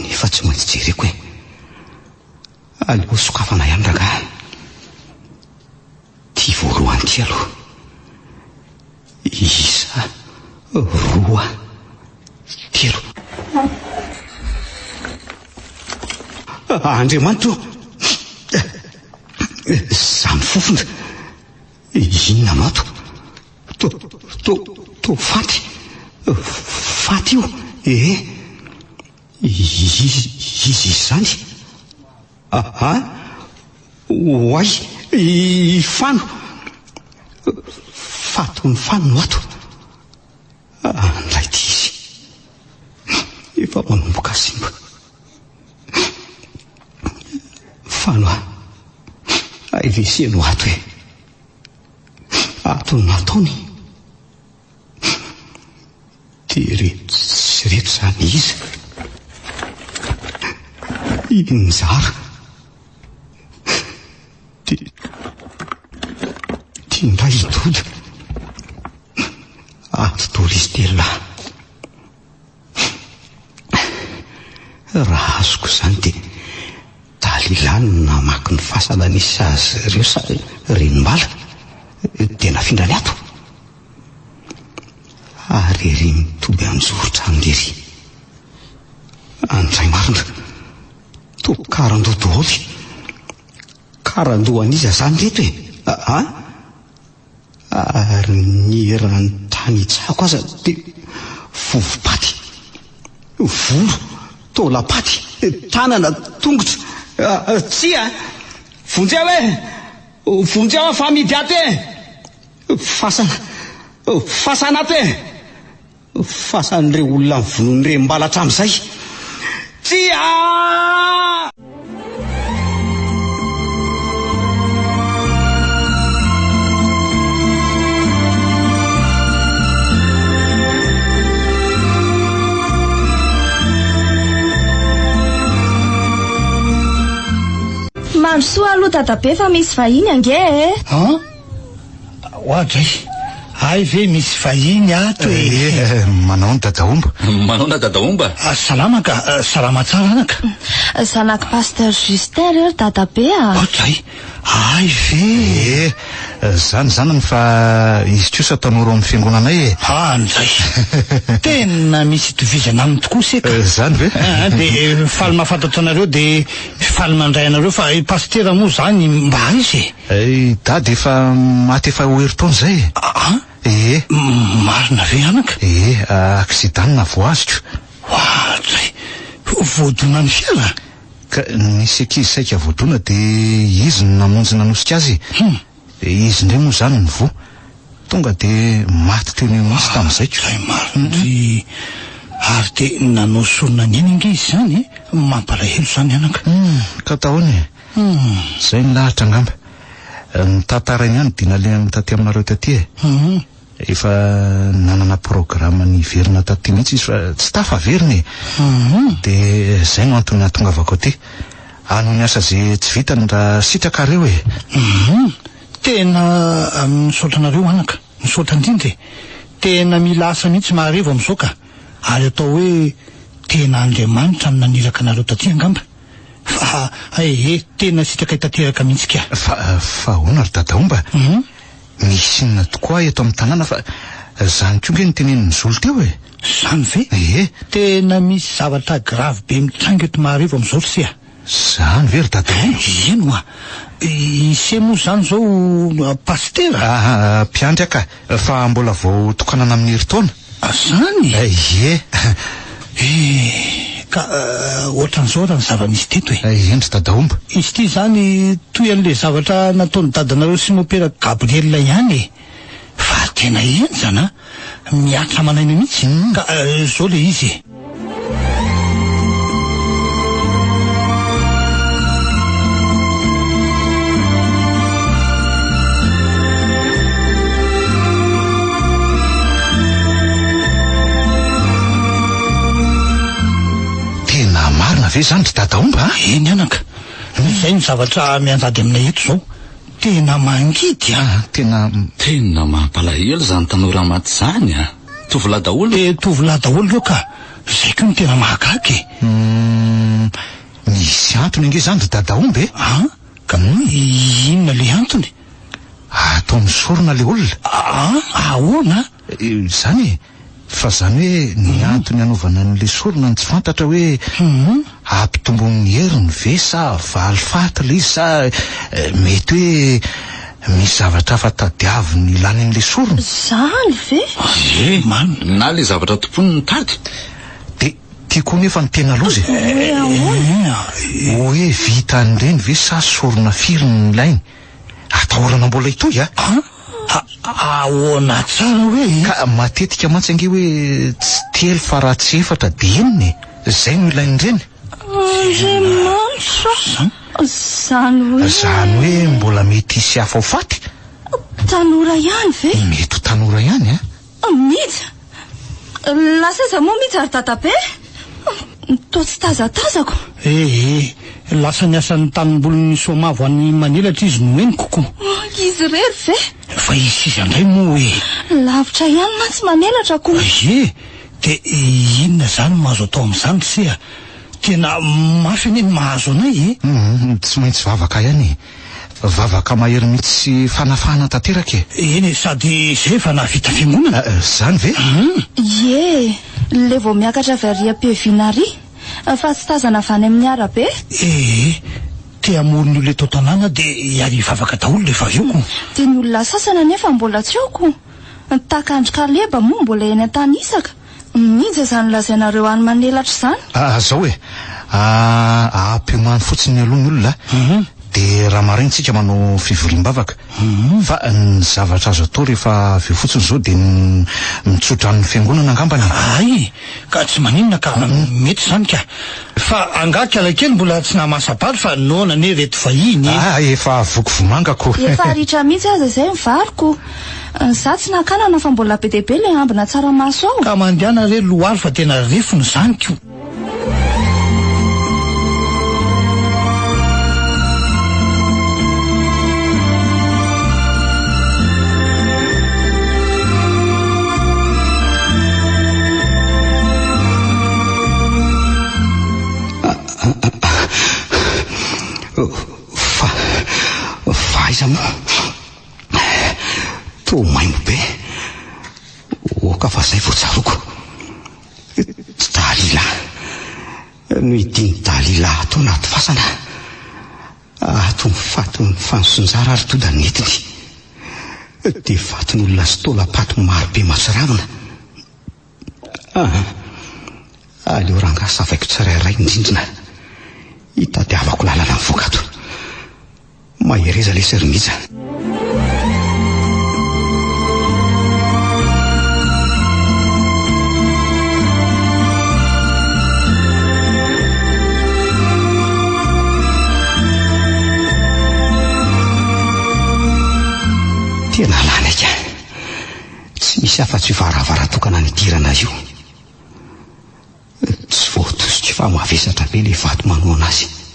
[SPEAKER 5] nefa tsy maintsy jereko aleo sokafana ihany rangahy ty voalohany ty aloha isa roa telo Andriamanitra zany fofona inona anao to faty io izy zany oay fano fatony fano no ato andray ty izy efa manomboka simba fano aiveseno ato ato nataony dia rehetra zany izy injara tiandray idoda ato toristela raha azoko zany dia Dalila namaky ny fasana nisy azy ireo renimbala dia nafindrany ato ary ry mitoby anjorotra amin'lery andray marina to karandoha daholo karandohan'iza zany reto ary ny rany tany itsako aza dia vovopaty volo tolapaty tanana tongotra tsia vonjeo vonjeo fa midy ato fasana ato fasan'ireo olona ny vonon'ireo mbala hatramin'izay tsia
[SPEAKER 6] Mandrosoa aloha dadabe fa misy vahiny ange
[SPEAKER 4] ohatray ay ve misy vahiny ato
[SPEAKER 2] manao ny dadaomba.
[SPEAKER 1] Manao na dadaomba?
[SPEAKER 4] Salama ka, salama tsara anaka.
[SPEAKER 6] Zanaka pasteur Justin rery dadabe
[SPEAKER 4] Ohatray, ay ve
[SPEAKER 2] Zany zanany fa izy kosa tanora amin'ny fiangonanay
[SPEAKER 4] anjay tena misy itovizana aminy tokoa seka
[SPEAKER 2] zany ve
[SPEAKER 4] de faly mahafantatra anareo de faly mandray anareo fa pastera moa zany mba izy
[SPEAKER 2] dady efa maty efa ho herintaona zay
[SPEAKER 4] marina ve anaka
[SPEAKER 2] accident navoaziko
[SPEAKER 4] ohatray voadona ny fiara
[SPEAKER 2] ka nisy ankizy saika voadona de izy namonjy nanosika azy izy ndray moa zany ny vo tonga de maty teo ny misy tamin'izayko
[SPEAKER 4] marina ary de nanosorona ny eny inge izy zany mampalahelo zany anaka
[SPEAKER 2] ka taony zay ny lahatra angamba ny tantarainy ihany dina le taty aminareo taty efa nanana programma ny verina taty mihitsy izy fa tsy tafaveriny de zay no antony natongavako aty ano ny asa zay tsy vitany raha sitrakareo
[SPEAKER 4] tena misaotra anareo anaka misaotra indrindra tena mila asa mihitsy maharivo amin'izao ka ary atao hoe tena Andriamanitra no naniraka anareo taty angamba fa tena sitraka hitateraka mihitsy ka
[SPEAKER 2] fa hoana ry dadaomba misy inona tokoa eto amin'ny tanàna fa zany koa nge nyteneniny zolo teo
[SPEAKER 4] zany ve tena misy zavatra grave be mitranga eto maharivo amin'izao sia
[SPEAKER 2] zany ve ry dadaomba
[SPEAKER 4] ino ise moa zany zao pastera
[SPEAKER 2] mpiandry aka fa mbola vao tokanana amin'ny herintaona
[SPEAKER 4] zany ka ohatran'izao raha ny zava-misy teto
[SPEAKER 2] endry dadaomba
[SPEAKER 4] izy ty zany toy an'le zavatra nataony dadanareo sy mopera Gabriel ihany fa tena enjana miatra manaina mihitsy ka zao le izy
[SPEAKER 2] ve zany ry dadaomba
[SPEAKER 4] eny anaka zay ny zavatra mianjady aminay eto zao tena mangidy
[SPEAKER 1] tena mampalahelo zany tanora maty zany tovolahy daholo
[SPEAKER 4] tovolahy daholo reo ka zay ko no tena mahagagy
[SPEAKER 2] misy antony ange zany ry dadaomba
[SPEAKER 4] ka inona le antony
[SPEAKER 2] atao misorona le olona
[SPEAKER 4] ahoana
[SPEAKER 2] zany fa zany hoe ny antony anaovana n'le sorona ny tsy fantatra hoe ampitombon'ny heriny ve sa valifahatra le izy sa mety hoe misy zavatra afa tadiaviny ilany an'le sorona
[SPEAKER 6] zany ve
[SPEAKER 1] na le zavatra tompony ny tady
[SPEAKER 2] de tiako nefa ny tena lozy hoe vita an'ireny ve sa sorona firiny ilainy atahorana mbola itoy
[SPEAKER 4] ahoana tsara hoe
[SPEAKER 2] ka matetika mantsy ange hoe tsy telo fa raha tsy efatra de eniny zay no ilain'ireny zany hoe mbola mety hisy hafa ho faty
[SPEAKER 6] tanora ihany ve
[SPEAKER 2] mety ho tanora ihany
[SPEAKER 6] mihitsy lasa iza moa mihitsy ary dadabe to tsy tazatazako
[SPEAKER 4] lasa ny asan'ny tanimbolony somavo any manelatra izy no eny kokoa
[SPEAKER 6] izy rery ve
[SPEAKER 4] fa izy andray moa
[SPEAKER 6] lavitra ihany na tsy manelatra ko
[SPEAKER 4] de inona zany mahazo atao amin'izany sia tena mafy eny mahazo anay
[SPEAKER 2] tsy maintsy vavaka ihany vavaka mahery mihitsy fanafahana tanteraka
[SPEAKER 4] eny sady zay fa navita fiangonana
[SPEAKER 2] zany ve
[SPEAKER 6] le vao miakatra avy ary ampiavinary fa tsy tazana avany amin'ny arabe
[SPEAKER 4] te amorony olona eto tanàna de iary vavaka daholo lefa avioko
[SPEAKER 6] de ny olona sasana nefa mbola tsy oko takandro kaleba moa mbola eny an-tany isaka mihitsy zany lazainareo any manelatra zany
[SPEAKER 2] zao hoe ampemany fotsiny aloha ny olona de raha marenitsika manao fivoriam-bavaka fa ny zavatra azo atao rehefa aveo fotsiny zao de mitsodrany fiangonana angambany
[SPEAKER 4] ka tsy maninona ka mety zany ka fa angaka alakely mbola tsy namasabary fa nona ne reto vahiny
[SPEAKER 2] efa voko vomangako
[SPEAKER 6] efa ritra mihitsy aza zay mivariko za tsy nakanana fa mbola be deabe le ambina tsaramaso ao
[SPEAKER 4] ka mandiana re loary fa tena refony zany ko
[SPEAKER 5] aiza moa to maimo be oka fa zay voatsaroko dalila no idiny dalila ato anaty fasana ato mifaty ny fanosonjara ary toda ny entiny dia fatin'olona sy tolapato marobe matsiravina aleo rangasa avaiko tsirairay indrindrina hitadiavako lalana mivoaka ato mahereza le sermija tena lany aka tsy misy afa-tsy varavara-tokana nidirana io tsy voatositry fa mavesatra be le vato manoana azy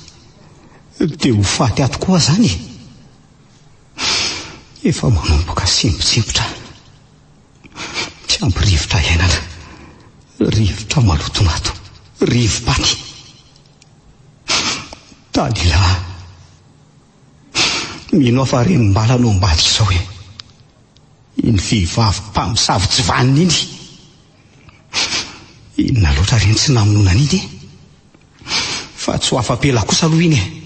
[SPEAKER 5] dia ho faty ato koa zany efa manomboka sembotsembotra tsy ampy rivotra iainana rivotra malotonato rivo-paty Dalila mino afa renimbala no mbadika izao hoe iny vehivavy mpamosavy tsy vaniny iny inona loatra reny tsy namononana iny fa tsy ho afa-pela kosa aloha iny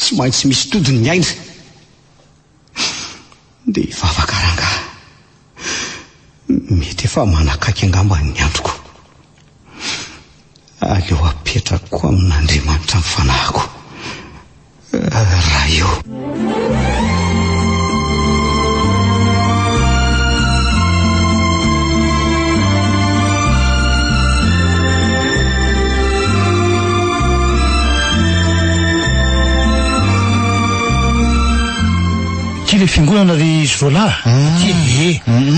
[SPEAKER 5] tsy maintsy misy todiny ny aina dia vavakaranga mety efa manakaiky angambany ny androko aleo apetrako amin'Andriamanitra ny fanahiko raha eo
[SPEAKER 4] ty le fingonana ry Zola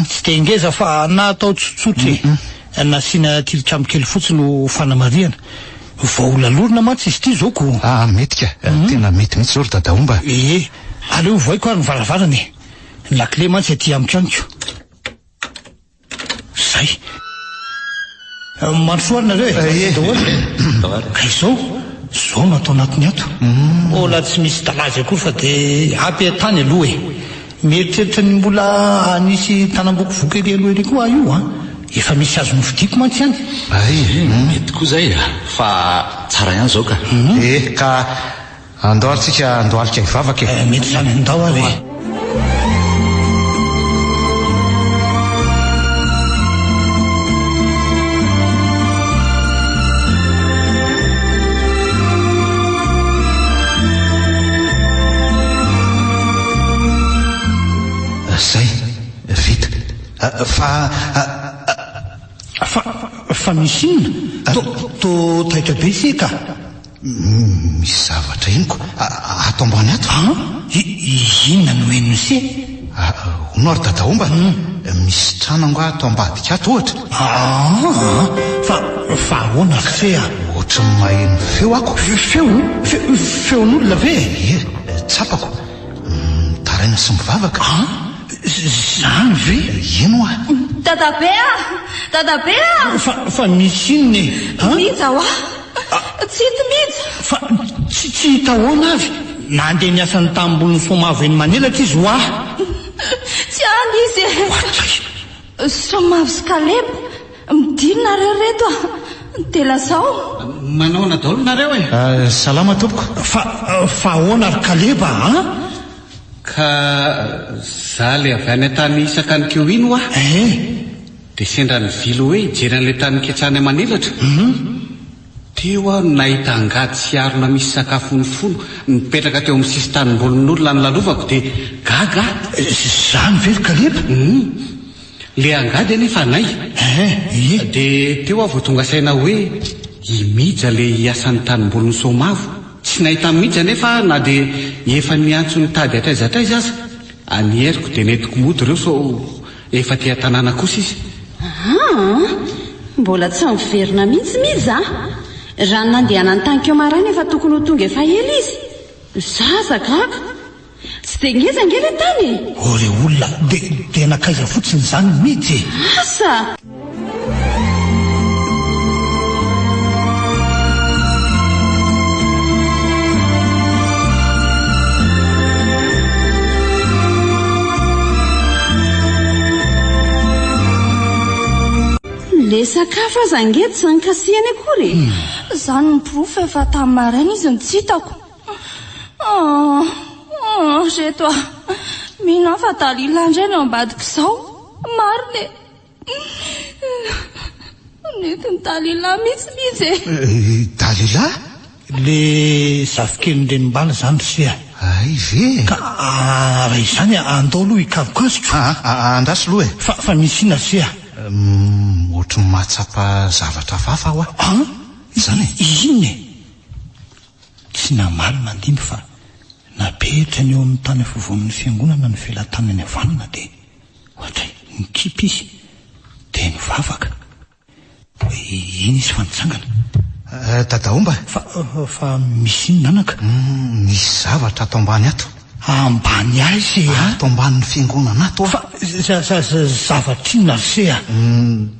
[SPEAKER 4] tsy tengeza fa natao tsotsotry nasiana tilikambo kely fotsiny no fanamariana vaolalorina mantsy izy ty zao ko
[SPEAKER 2] mety ka tena mety mihitsy zao ry dadaomba
[SPEAKER 4] aleo voaiko ary ny varavarany ny lakle mantsy aty amiko aniko zay mandrosoarina reo ka izao zao no atao anatiny ato ola tsy misy talazy akory fa dia apy tany aloha mieritreritra ny mbola anisy tanamboko voka ery aloha ery koa io efa misy azo novidiko mantsy ihany
[SPEAKER 1] mety koa zay fa tsara ihany zao ka
[SPEAKER 2] ka andohalitsika andohalika ivavaka
[SPEAKER 4] mety zany andao ary
[SPEAKER 2] zay vita
[SPEAKER 4] fa misy inona to taitra be seka
[SPEAKER 2] misy zavatra inoko ato ambany ato
[SPEAKER 4] inona no enony se
[SPEAKER 2] hono ary dadaomba misy trano anga ato ambadika ato ohatra
[SPEAKER 4] fa ahoana se
[SPEAKER 2] ohatra maheno feo ako
[SPEAKER 4] feon'olona ve
[SPEAKER 2] tsapako taraina sy mivavaka
[SPEAKER 4] zany ve
[SPEAKER 2] ino
[SPEAKER 6] dadabe
[SPEAKER 4] fa misy inony
[SPEAKER 6] miza tsy hita miza
[SPEAKER 4] fa tsy hita ahoana avy nandeha niasany tambolony somavo eny manelatra izy ho
[SPEAKER 6] tsy any izy somavo sy kaleba midinina rereto dia lazao
[SPEAKER 5] manao daholo nareo
[SPEAKER 2] salama tompoko
[SPEAKER 4] fa ahoana ry kaleba
[SPEAKER 5] ka za le avy any tany isaka ny keo ino dia sendra ny vilo hoe ijery an'ilay tany ketsany manelatra teo aho nahita angady sy arona misy sakafo nyfono nipetraka teo amin'ny sisy tanimbolon'olona ny lalovako dia gaga
[SPEAKER 4] zany ve ry kaleba
[SPEAKER 5] le angady anefa nay dia teo aho vao tonga saina hoe imija le hiasan'ny tanimbolony somavo tsy nahita mihitsy anefa na dia efa niantso ny tady atraiza aza anyeriko dia netiko mody ireo so efa tia tanàna kosa izy
[SPEAKER 9] mbola tsy miverina mihitsy raha nandehanany tankeo marany efa tokony ho tonga efa ela izy zazakaka tsy dia ngezangely tany
[SPEAKER 4] ore olona dia nakaiza fotsiny zany mihitsy
[SPEAKER 9] asa
[SPEAKER 3] sakafo aza angety zany kasiany akory
[SPEAKER 6] Zany ny prof efa tamin'ny maraina izy ny tsy hitako. Reto mino fa Dalila indray no ambadika izao. Marina netiny Dalila mihitsy
[SPEAKER 7] Dalila?
[SPEAKER 4] Le zafikely nrenim-bala zany sia
[SPEAKER 7] ay ve
[SPEAKER 4] ka raha izany andao aloha ikavokazotro
[SPEAKER 7] andraso loha
[SPEAKER 4] fa misy ina sia
[SPEAKER 7] ohatry mahatsapa zavatra vafa aho
[SPEAKER 4] izany inona tsy namaly mandimby fa napetra ny eo amin'ny tany fovoamin'ny fiangonana ny felatany ny avanana dia ohatra nikipy izy dia nivavaka iny izy fanitsangana
[SPEAKER 7] dadaomba
[SPEAKER 4] fa misy iny nanaka
[SPEAKER 7] misy zavatra atao ambany ato
[SPEAKER 4] ambany azy
[SPEAKER 7] atao ambanin'ny fiangonana ato
[SPEAKER 4] fa zavatra inona sea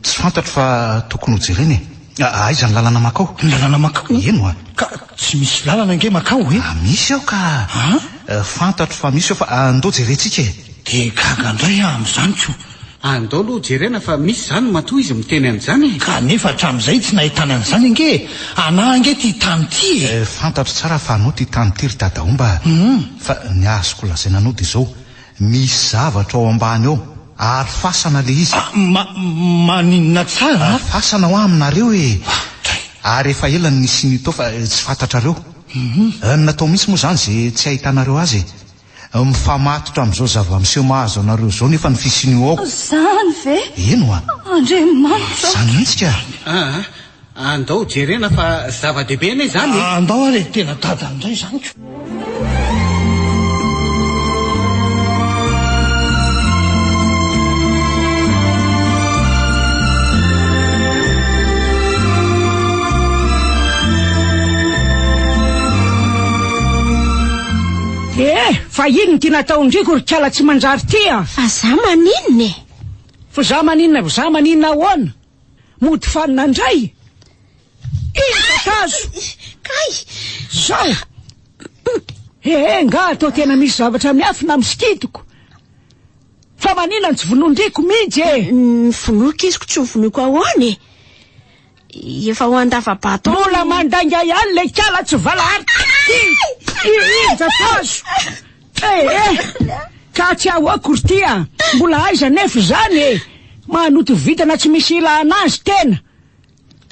[SPEAKER 7] tsy fantatro fa tokony hojereny aiza ny lalana makao
[SPEAKER 4] ny lalana makao
[SPEAKER 7] eno
[SPEAKER 4] ka tsy misy lalana nge makao
[SPEAKER 7] misy ao ka fantatro fa misy eo fa andao jerentsika
[SPEAKER 4] dia gagandray amin'izany ko
[SPEAKER 7] andao aloha jerena fa misy zany matoa izy miteny an'izany
[SPEAKER 4] kanefa hatramin'izay tsy nahitana an'izany nge ana nge ty tany ty
[SPEAKER 7] fantatro tsara fa anao ty tany ty ry dadaomba fa ny azoko lazaina anao dia zao misy zavatra ao ambany ao ary fasana le izy
[SPEAKER 4] maninona tsara
[SPEAKER 7] fasana ho aminareo ary efa elany nisy ny tao fa tsy fantatrareo natao misy moa zany zay tsy ahitanareo azy mifamatotra amin'izao zava-miseho mahazo anareo zao nefa ny fisinio aoko
[SPEAKER 6] zany ve
[SPEAKER 7] eno
[SPEAKER 6] Andriamanitra
[SPEAKER 7] zany mihitsika andao jerena fa zava-dehibe ne zany
[SPEAKER 4] andao ary tena dada amin'izay zany ko
[SPEAKER 8] fa iny ty nataondriko ry kiala tsy manjary ty
[SPEAKER 9] fa za maninona
[SPEAKER 8] fa za maninona ahoana mody fanina indray tazo
[SPEAKER 9] kay
[SPEAKER 8] zao nga atao tena misy zavatra miafina misikitiko fa maninona ny tsy vonondriko mihitsy
[SPEAKER 9] vonoiko iziko tsy ho vonoiko ahoany efa ho andava-bato
[SPEAKER 8] mola mandanga ihany le kiala tsy valahary inja tazo ka tsy ahoako ry tya mbola aiza nefa zany manoto vitana tsy misy ilana azy tena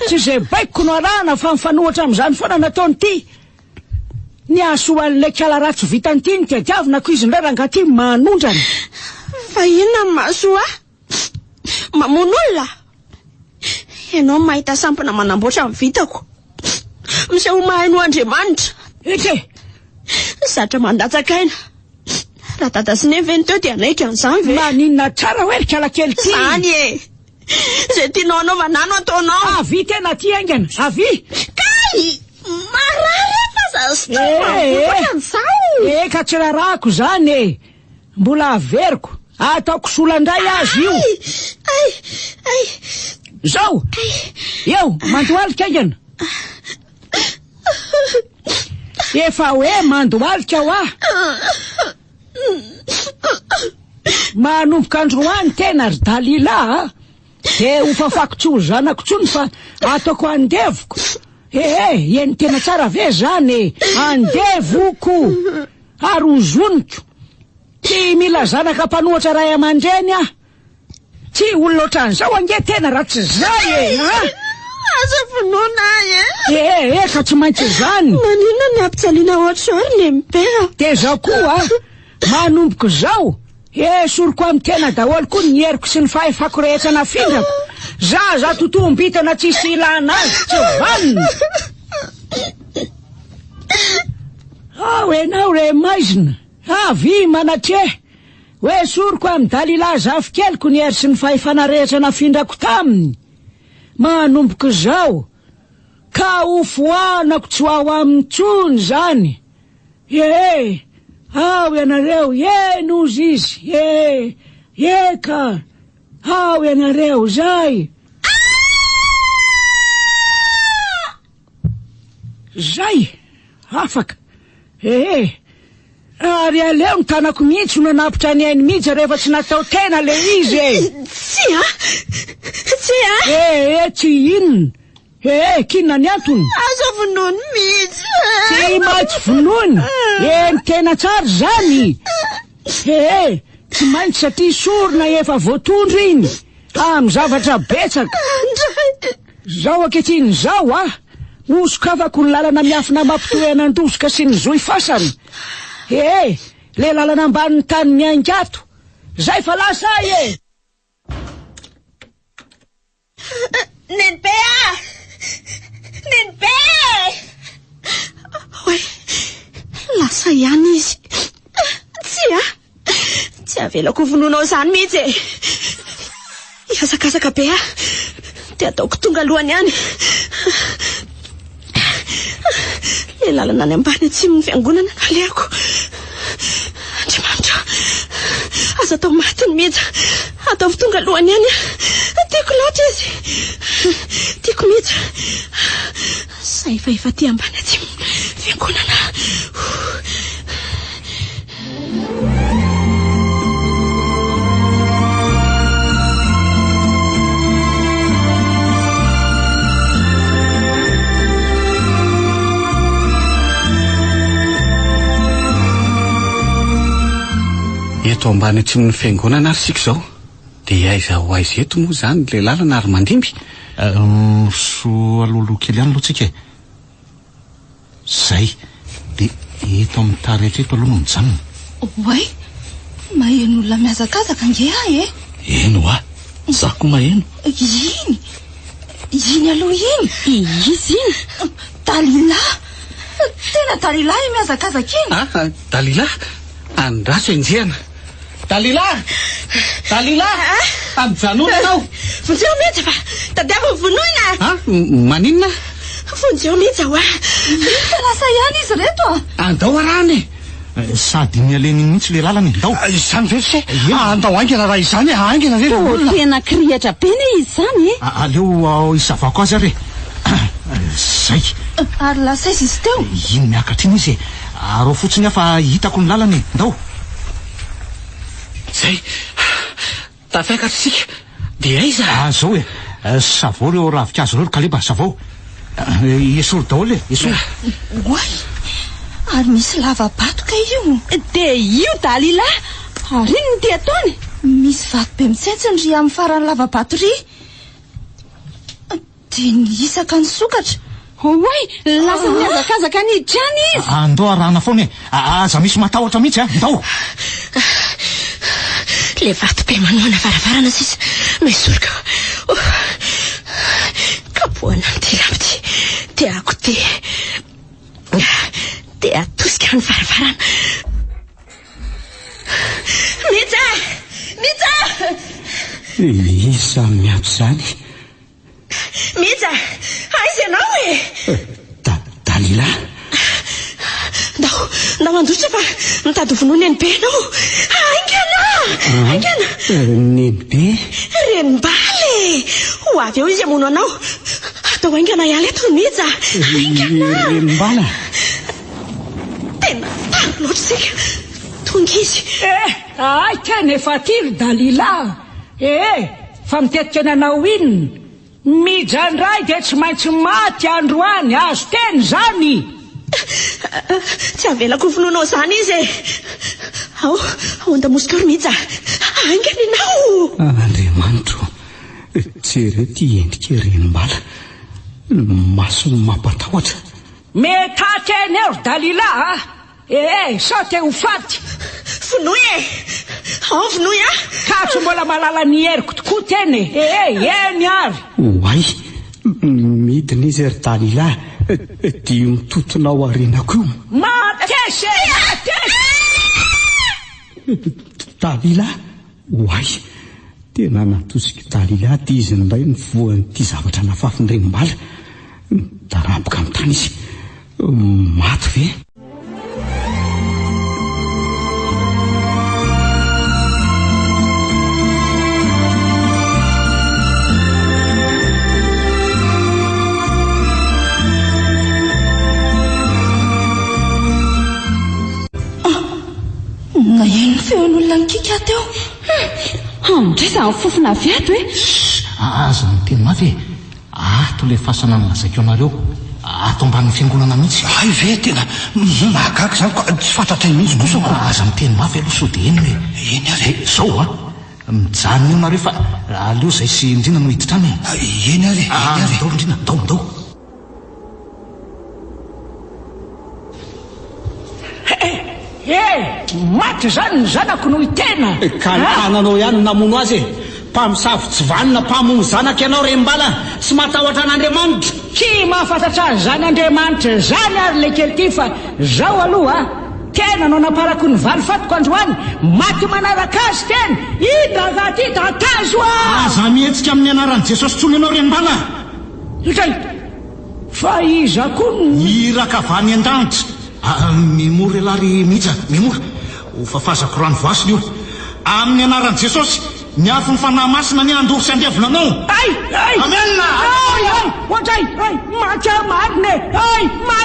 [SPEAKER 8] tsy zay baiko no arahana fa mifanohatra amin'izany foana nataony ty ny asoan'le kiala ratsy vitany ty ny tiadiavinako izy indray ranga ty manondrany
[SPEAKER 9] fa inona ny mahasoa mamono olona ianao mahita sampona manamboatra amin'ny vitako miseho mahaino Andriamanitra zatra mandatsakaina raha dada sy neveny teo dia naitra an'izany ve
[SPEAKER 8] maninona tsara hoe ry kiala kely ty
[SPEAKER 9] zany zay tianao anaovana ano ataonao
[SPEAKER 8] avy tena ty aingana avy
[SPEAKER 9] kay marary fa zao
[SPEAKER 8] ka tsy rarahako zany mbola averiko ataoko solandray azy io zao eo mandohalika aingana efa hoe mandohalika ho manomboka androany tena ry Dalila de ho fafako tsy ho zanako tsony fa ataoko andevoko eny tena tsara ve zany andevoko ary ho zoniko tsy mila zanaka mpanohatra ray aman-dreny tsy olona ohatran'izao ange tena raha tsy zay
[SPEAKER 9] aza vonoana
[SPEAKER 8] ka tsy maintsy zany
[SPEAKER 9] maninona ny ampitsaliana ohatr'izao ny mipera
[SPEAKER 8] de zao koa manomboko zao soroko amin'ny tena daholo koa ny heriko sy ny fahefako rehetra nafindrako za totombitana tsisy ilana azy tsy vanina enao re maizina avy manatre hoe soroko amin'ny Dalila zavikeliko ny hery sy ny fahefana rehetra nafindrako taminy manomboka zao ka hofoanako tsy ho ao amin'ny tsony zany ao ianareo enozy izy ka ao ianareo zay afaka Ary aleo ny tanako mihitsy no nanapitra ny ainy mihitsy rehefa tsy natao tena le izy tsy inona kinona ny antony
[SPEAKER 9] aza vonoiny mihitsy
[SPEAKER 8] tsy maintsy vonoiny ny tena tsara zany tsy maintsy satria sorona efa voatondro iny amin'ny zavatra betsaka zao akehitriny zao osokafako ny lalana miafina mampitohy anandosoka sy ny zoy fasana le lalana ambanin'ny tany miaingato zay fa lasa
[SPEAKER 9] Nenbe oe lasa ihany izy tsy avelako vononao zany mihitsy iazakazaka be dia ataoko tonga alohany ihany le lalana any ambany atsimony fiangonana naleako andriamanitra aza atao matiny mihitsy ataovy tonga alohany ihany tiako loatra izy tiako mihitsy say fa efa ty ambany atsimony fiangonana
[SPEAKER 5] eto ambany atsimon'ny fiangonana ary sika zao dia aiza ho aiza eto moa zany le lalana ary mandimby
[SPEAKER 2] so alohaloha kely ihany aloha tsika zay de eto amin'ny taretra eto aloha no mijanona
[SPEAKER 6] oay maheno olona miazakazaka nge
[SPEAKER 1] eno zako maheno
[SPEAKER 6] iny aloha izy iny Dalila tena Dalila miazakazaka iny
[SPEAKER 5] Dalila andraso enjehana Dalila amjanona anao
[SPEAKER 9] vonjeo mihitsy fa tadiavo vonoina
[SPEAKER 5] maninona
[SPEAKER 9] vonjeo mihitsy
[SPEAKER 6] lasa ihany izy reto
[SPEAKER 5] andao arany
[SPEAKER 2] sady mialeny mihitsy le lalany andao
[SPEAKER 4] izany veto andao aingana raha izany aingana reto
[SPEAKER 3] tena krihatra be ne izy zany
[SPEAKER 2] aleo isavako azy are zay
[SPEAKER 6] ary lasa izy teo
[SPEAKER 2] iny miakatra iny izy aro fotsiny afa hitako ny lalany ndao
[SPEAKER 5] zay tafiakatra sika dia aiza
[SPEAKER 2] zao savao reo ravikazo reo kaleba savao esolo daholo esolo
[SPEAKER 6] oay ary misy lava-batoka io
[SPEAKER 3] dia io Dalila ary ino ny ty ataony
[SPEAKER 6] misy vato be mitsetsiny ry amin'ny farany lava-bato ry dia niisaka ny sokatra
[SPEAKER 3] oay lasa miazakazaka ny idrany izy
[SPEAKER 2] andao arahana foana aza misy matahotra mihitsy ndao
[SPEAKER 9] le vato be manoana varavarana sisa misoloka kapoana ty lamity dia ako dia atosika ny varavarana mitsa
[SPEAKER 5] isa miato zany
[SPEAKER 9] mitsa aiza ianao
[SPEAKER 5] Dalila
[SPEAKER 9] ndao andositra fa mitady vonoina eny be anao aingana
[SPEAKER 5] nenibe
[SPEAKER 9] renimbaly ho avy eo izy amono anao atao aingana ihany eto mitsa
[SPEAKER 5] renimbala
[SPEAKER 9] tena taro loatra sika tonga izy
[SPEAKER 8] ay tena efa tiry Dalila fa mitetika ny anao inona mijandray dia tsy maintsy maty androany azo teny zany
[SPEAKER 9] tsy avelako vononao zany izy ao andamosika ry mihitsy aingana ianao
[SPEAKER 5] Andriamanitro jery ty endrika renimbala masony mampatahotra
[SPEAKER 8] metaty eny eo ry Dalila sa te ho faty
[SPEAKER 9] vonoy vonoy
[SPEAKER 8] ka tsy mbola malala ny heriko tokoa teny eny ary
[SPEAKER 5] oay midina izy ry Dalila dia mitotonao arinako io
[SPEAKER 8] matesy
[SPEAKER 5] Dalila oay tena natosika Dalila ty izy ndray ny voan'ity zavatra nafafiny renimbala darampoka amin'ny tany izy maty ve
[SPEAKER 6] Maheno feon'olona mikika teo.
[SPEAKER 3] Andresa ny fofona avy ato hoe
[SPEAKER 2] aza ny teny mafy e. Ato le fasana ny lazaiko anareo ato amban'ny fiangonana mihitsy.
[SPEAKER 4] Ay ve tena mahagaga zany ka tsy fantatra mihitsy kosako.
[SPEAKER 2] Aza ny teny mafy aloha sao de eny hoe
[SPEAKER 4] eny ary
[SPEAKER 2] zao a mijanona eo nareo fa aleo zay sy indrina no hiditra any.
[SPEAKER 4] Eny ary
[SPEAKER 2] ndao indrina ndao
[SPEAKER 8] maty zany ny zanako no hitena.
[SPEAKER 5] Ka ny tananao ihany namono azy e. Mpamosavy tsy vanina mpamono zanaka ianao rembala tsy matahotra an'Andriamanitra.
[SPEAKER 8] Tsy mahafantatra ny zan'Andriamanitra zany ary le kely ty fa zao aloha tena no naparako ny valo fatoko androany maty manaraka azy tena idragaty datazo
[SPEAKER 2] aza mihetsika amin'ny anaran'i Jesosy tsony ianao rembala.
[SPEAKER 8] Itray fa iza koa
[SPEAKER 2] iraka avany an-danitra mimora elary mihitsy mimora ho fafazako rano voasiny io amin'ny anaran'i Jesosy miafo ny fanahy masina ny andoro sy andevona anao. Amenna.
[SPEAKER 8] Ohatray maty marine may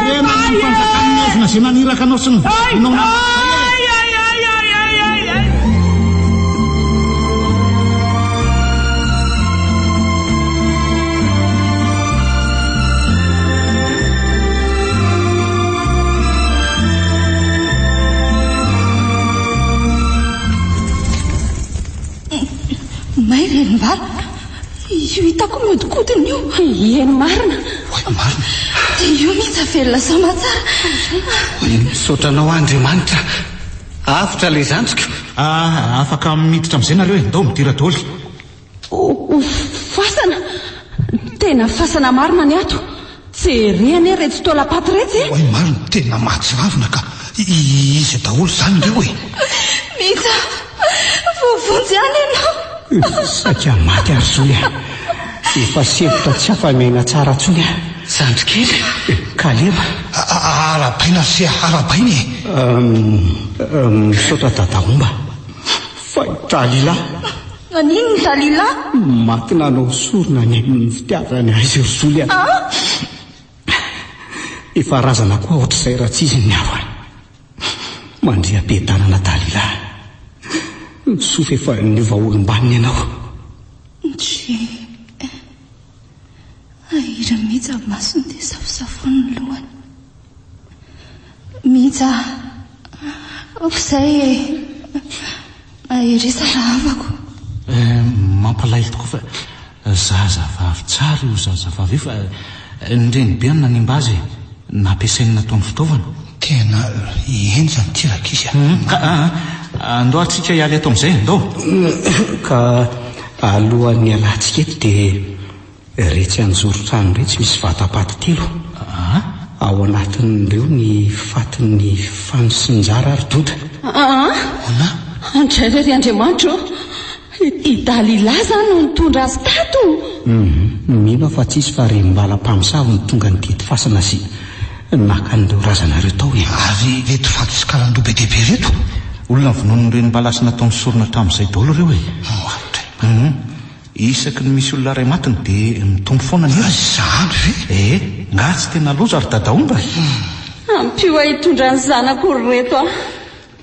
[SPEAKER 2] rena ny fanjakan'ny evina zay naniraka anao sy ny vainao
[SPEAKER 6] may reny vala io hitako miodikodiny io.
[SPEAKER 3] Eny marina.
[SPEAKER 4] Marina
[SPEAKER 6] dia io mihitsy avelona samatsara.
[SPEAKER 5] Misotranao Andriamanitra afitra le zanjika.
[SPEAKER 2] Afaka miditra amin'izay nareo e. Ndao midira daholo.
[SPEAKER 3] Fasana tena fasana marina ny ato. Jereny reto tola-paty retsy.
[SPEAKER 4] Oy marina tena maty vavina ka izy daholo zany reo e.
[SPEAKER 6] Mihitsy vovonjy any ianao.
[SPEAKER 5] Saika maty ary zony efa sevotra tsy afa-miaina tsara tsony zandrikely Kaleba
[SPEAKER 4] arabaina sy arabainy
[SPEAKER 5] misaotra dadaomba fa Dalila.
[SPEAKER 6] Anino ny Dalila?
[SPEAKER 5] Maty nanao sorona ny amin'ny fitiavany azy rozoly efa razana koa ohatr'izay raha tsy izy ny avany mandria be tanana Dalila misofa efa ny vaolom-baniny ianao.
[SPEAKER 6] Ahira mihitsy avy masony dia safosafony ny lohany. Mihitsy aok'izay ahirisa raha avako.
[SPEAKER 2] Mampalahelo tokoa fa zazavavy tsara io zazavavy io fa ny renibeany nanimba azy nampiasainy nataony fitaovana.
[SPEAKER 4] Tena eny zany tiraka izy
[SPEAKER 2] andao atsika hialy ato amin'izay ndao
[SPEAKER 5] ka alohan'ny alantsika eto dia retsy anjoro-trano retsy misy vatapaty telo ao anatin'ireo ny fatin'ny fanosinjara ary doda.
[SPEAKER 3] Andray rery Andriamanitra i Dalila zany no nitondra azy tato.
[SPEAKER 5] Mino fa tsisy fa rembala-mpamosavy ny tonga ny tety fasana sy naka an'ireo razanareo tao e.
[SPEAKER 4] Ary reto faty sy karandoha be dehibe reto
[SPEAKER 2] olona vonono reny mbalasa nataony sorona tamin'izay daholo reo e. Isaky ny misy olona ray matiny dia mitombo foana ny
[SPEAKER 4] zany ve
[SPEAKER 2] nga tsy tena loza ary dadaomba
[SPEAKER 3] ampio hitondra ny zanako reto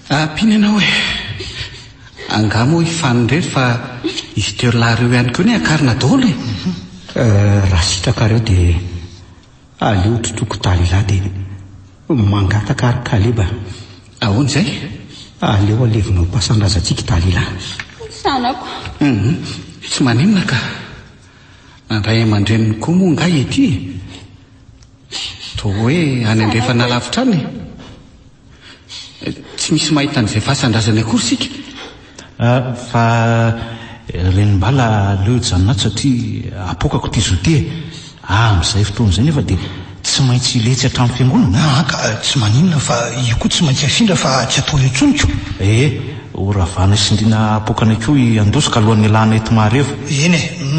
[SPEAKER 5] ampiny ianao e angamo hifanindrery fa izy teo lahareo ihany koa ny akarina daholo e. Raha sitrakareo dia aleo totoko Dalila dia mangataka ary Kaleba ahoana izay aleo alevinao mpasandrazatsika Dalila
[SPEAKER 3] zanako.
[SPEAKER 5] Tsy maninona ka andray aman-dreniny koa moa nga ety toa hoe any andrefana lavitra any tsy misy mahita an'izay fahasan-drazany akory sika
[SPEAKER 2] fa renimbala leo janonat satria apokako ty zote amin'izay fotoana izay nefa dia tsy maintsy iletsy hatramin'ny fiangonana
[SPEAKER 4] ka tsy maninona fa io koa tsy maintsy afindra fa tsy atao letsoniko
[SPEAKER 2] oravana sindriana apokana koa andosika alohan'ny alana eto maharevo.
[SPEAKER 4] Eny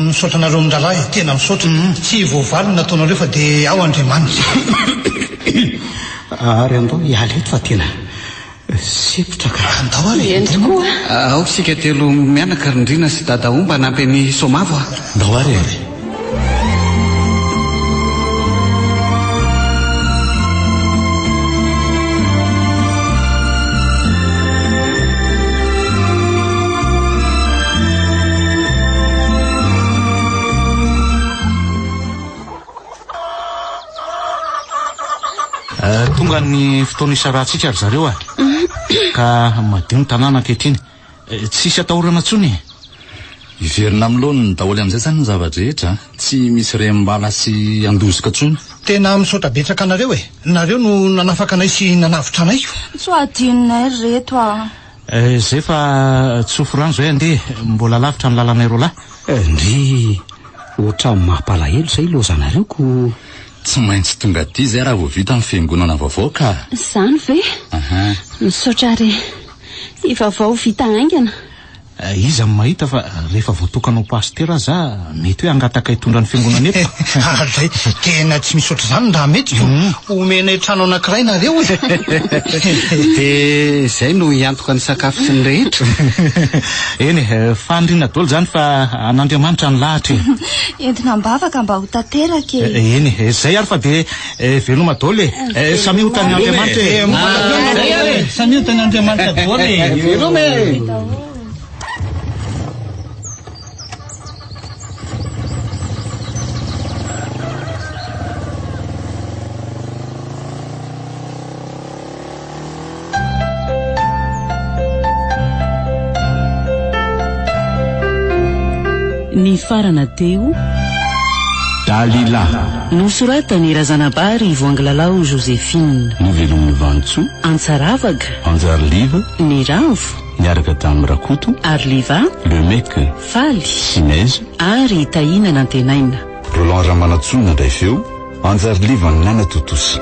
[SPEAKER 4] misaotra nareo mindalahy tena misaotra tsy voavaly nataonareo fa dia ao Andriamanitra
[SPEAKER 5] ary andao hialy eto fa tena sepotra ka
[SPEAKER 4] andao ary
[SPEAKER 3] eny tokoa
[SPEAKER 5] ao sika telo mianaka rindrina sy dadaomba nampy ny somavo
[SPEAKER 2] ndao ary tonga ny fotoana isarahantsika ry zareo ka madio ny tanàna ankehitriny tsisy atahorana ntsony.
[SPEAKER 1] Iverina amin'loany ny daholo amin'izay zany ny zavadrehetra tsy misy rembala sy andozika ntsony.
[SPEAKER 4] Tena misaotra betsaka anareo nareo no nanafaka anay sy nanavitra anay.
[SPEAKER 6] Tsy adinonay reto
[SPEAKER 2] zay fa tsofo rano zay andeha mbola lavitra ny lalanay roa lahy.
[SPEAKER 5] Ndry ohatra mampalahelo zay lozanareo ko.
[SPEAKER 1] Tsy maintsy tonga aty zay raha vao vita amin'ny fiangonana vaovao ka.
[SPEAKER 9] Zany ve? Misaotra re vaovao vita haingana.
[SPEAKER 2] Iza mahita fa rehefa voatokanao pastera za mety hoe angataka hitondra ny fiangonana eto.
[SPEAKER 4] Zay tena tsy misaotra zany raha mety omenay trano anankiray nareo.
[SPEAKER 5] De zay no iantoka ny sakafo sy ny rehetra.
[SPEAKER 2] Eny fandriana daholo zany fa an'Andriamanitra ny lahatra.
[SPEAKER 6] entina mbavaka mba ho tanteraka.
[SPEAKER 2] Eny zay ary fa de veloma daholo samy hotany Andriamanitra.
[SPEAKER 4] Samy hotany Andriamanitra daholo veloma.
[SPEAKER 10] Ny farana teo
[SPEAKER 11] Dalila
[SPEAKER 10] nosoratany Razanabary Voangilalao Joséphine
[SPEAKER 11] novelomin'ny Vantso
[SPEAKER 10] Antsaravaga
[SPEAKER 11] Anjarliva
[SPEAKER 10] ny Ravo
[SPEAKER 11] niaraka tamin'ny Rakoto
[SPEAKER 10] Arliva
[SPEAKER 11] Lemeka
[SPEAKER 10] Faly
[SPEAKER 11] Sinez
[SPEAKER 10] ary Taina Nantenaina
[SPEAKER 11] Roland Ramanatsonina indray feo Anjarliva ny Nana Totosa.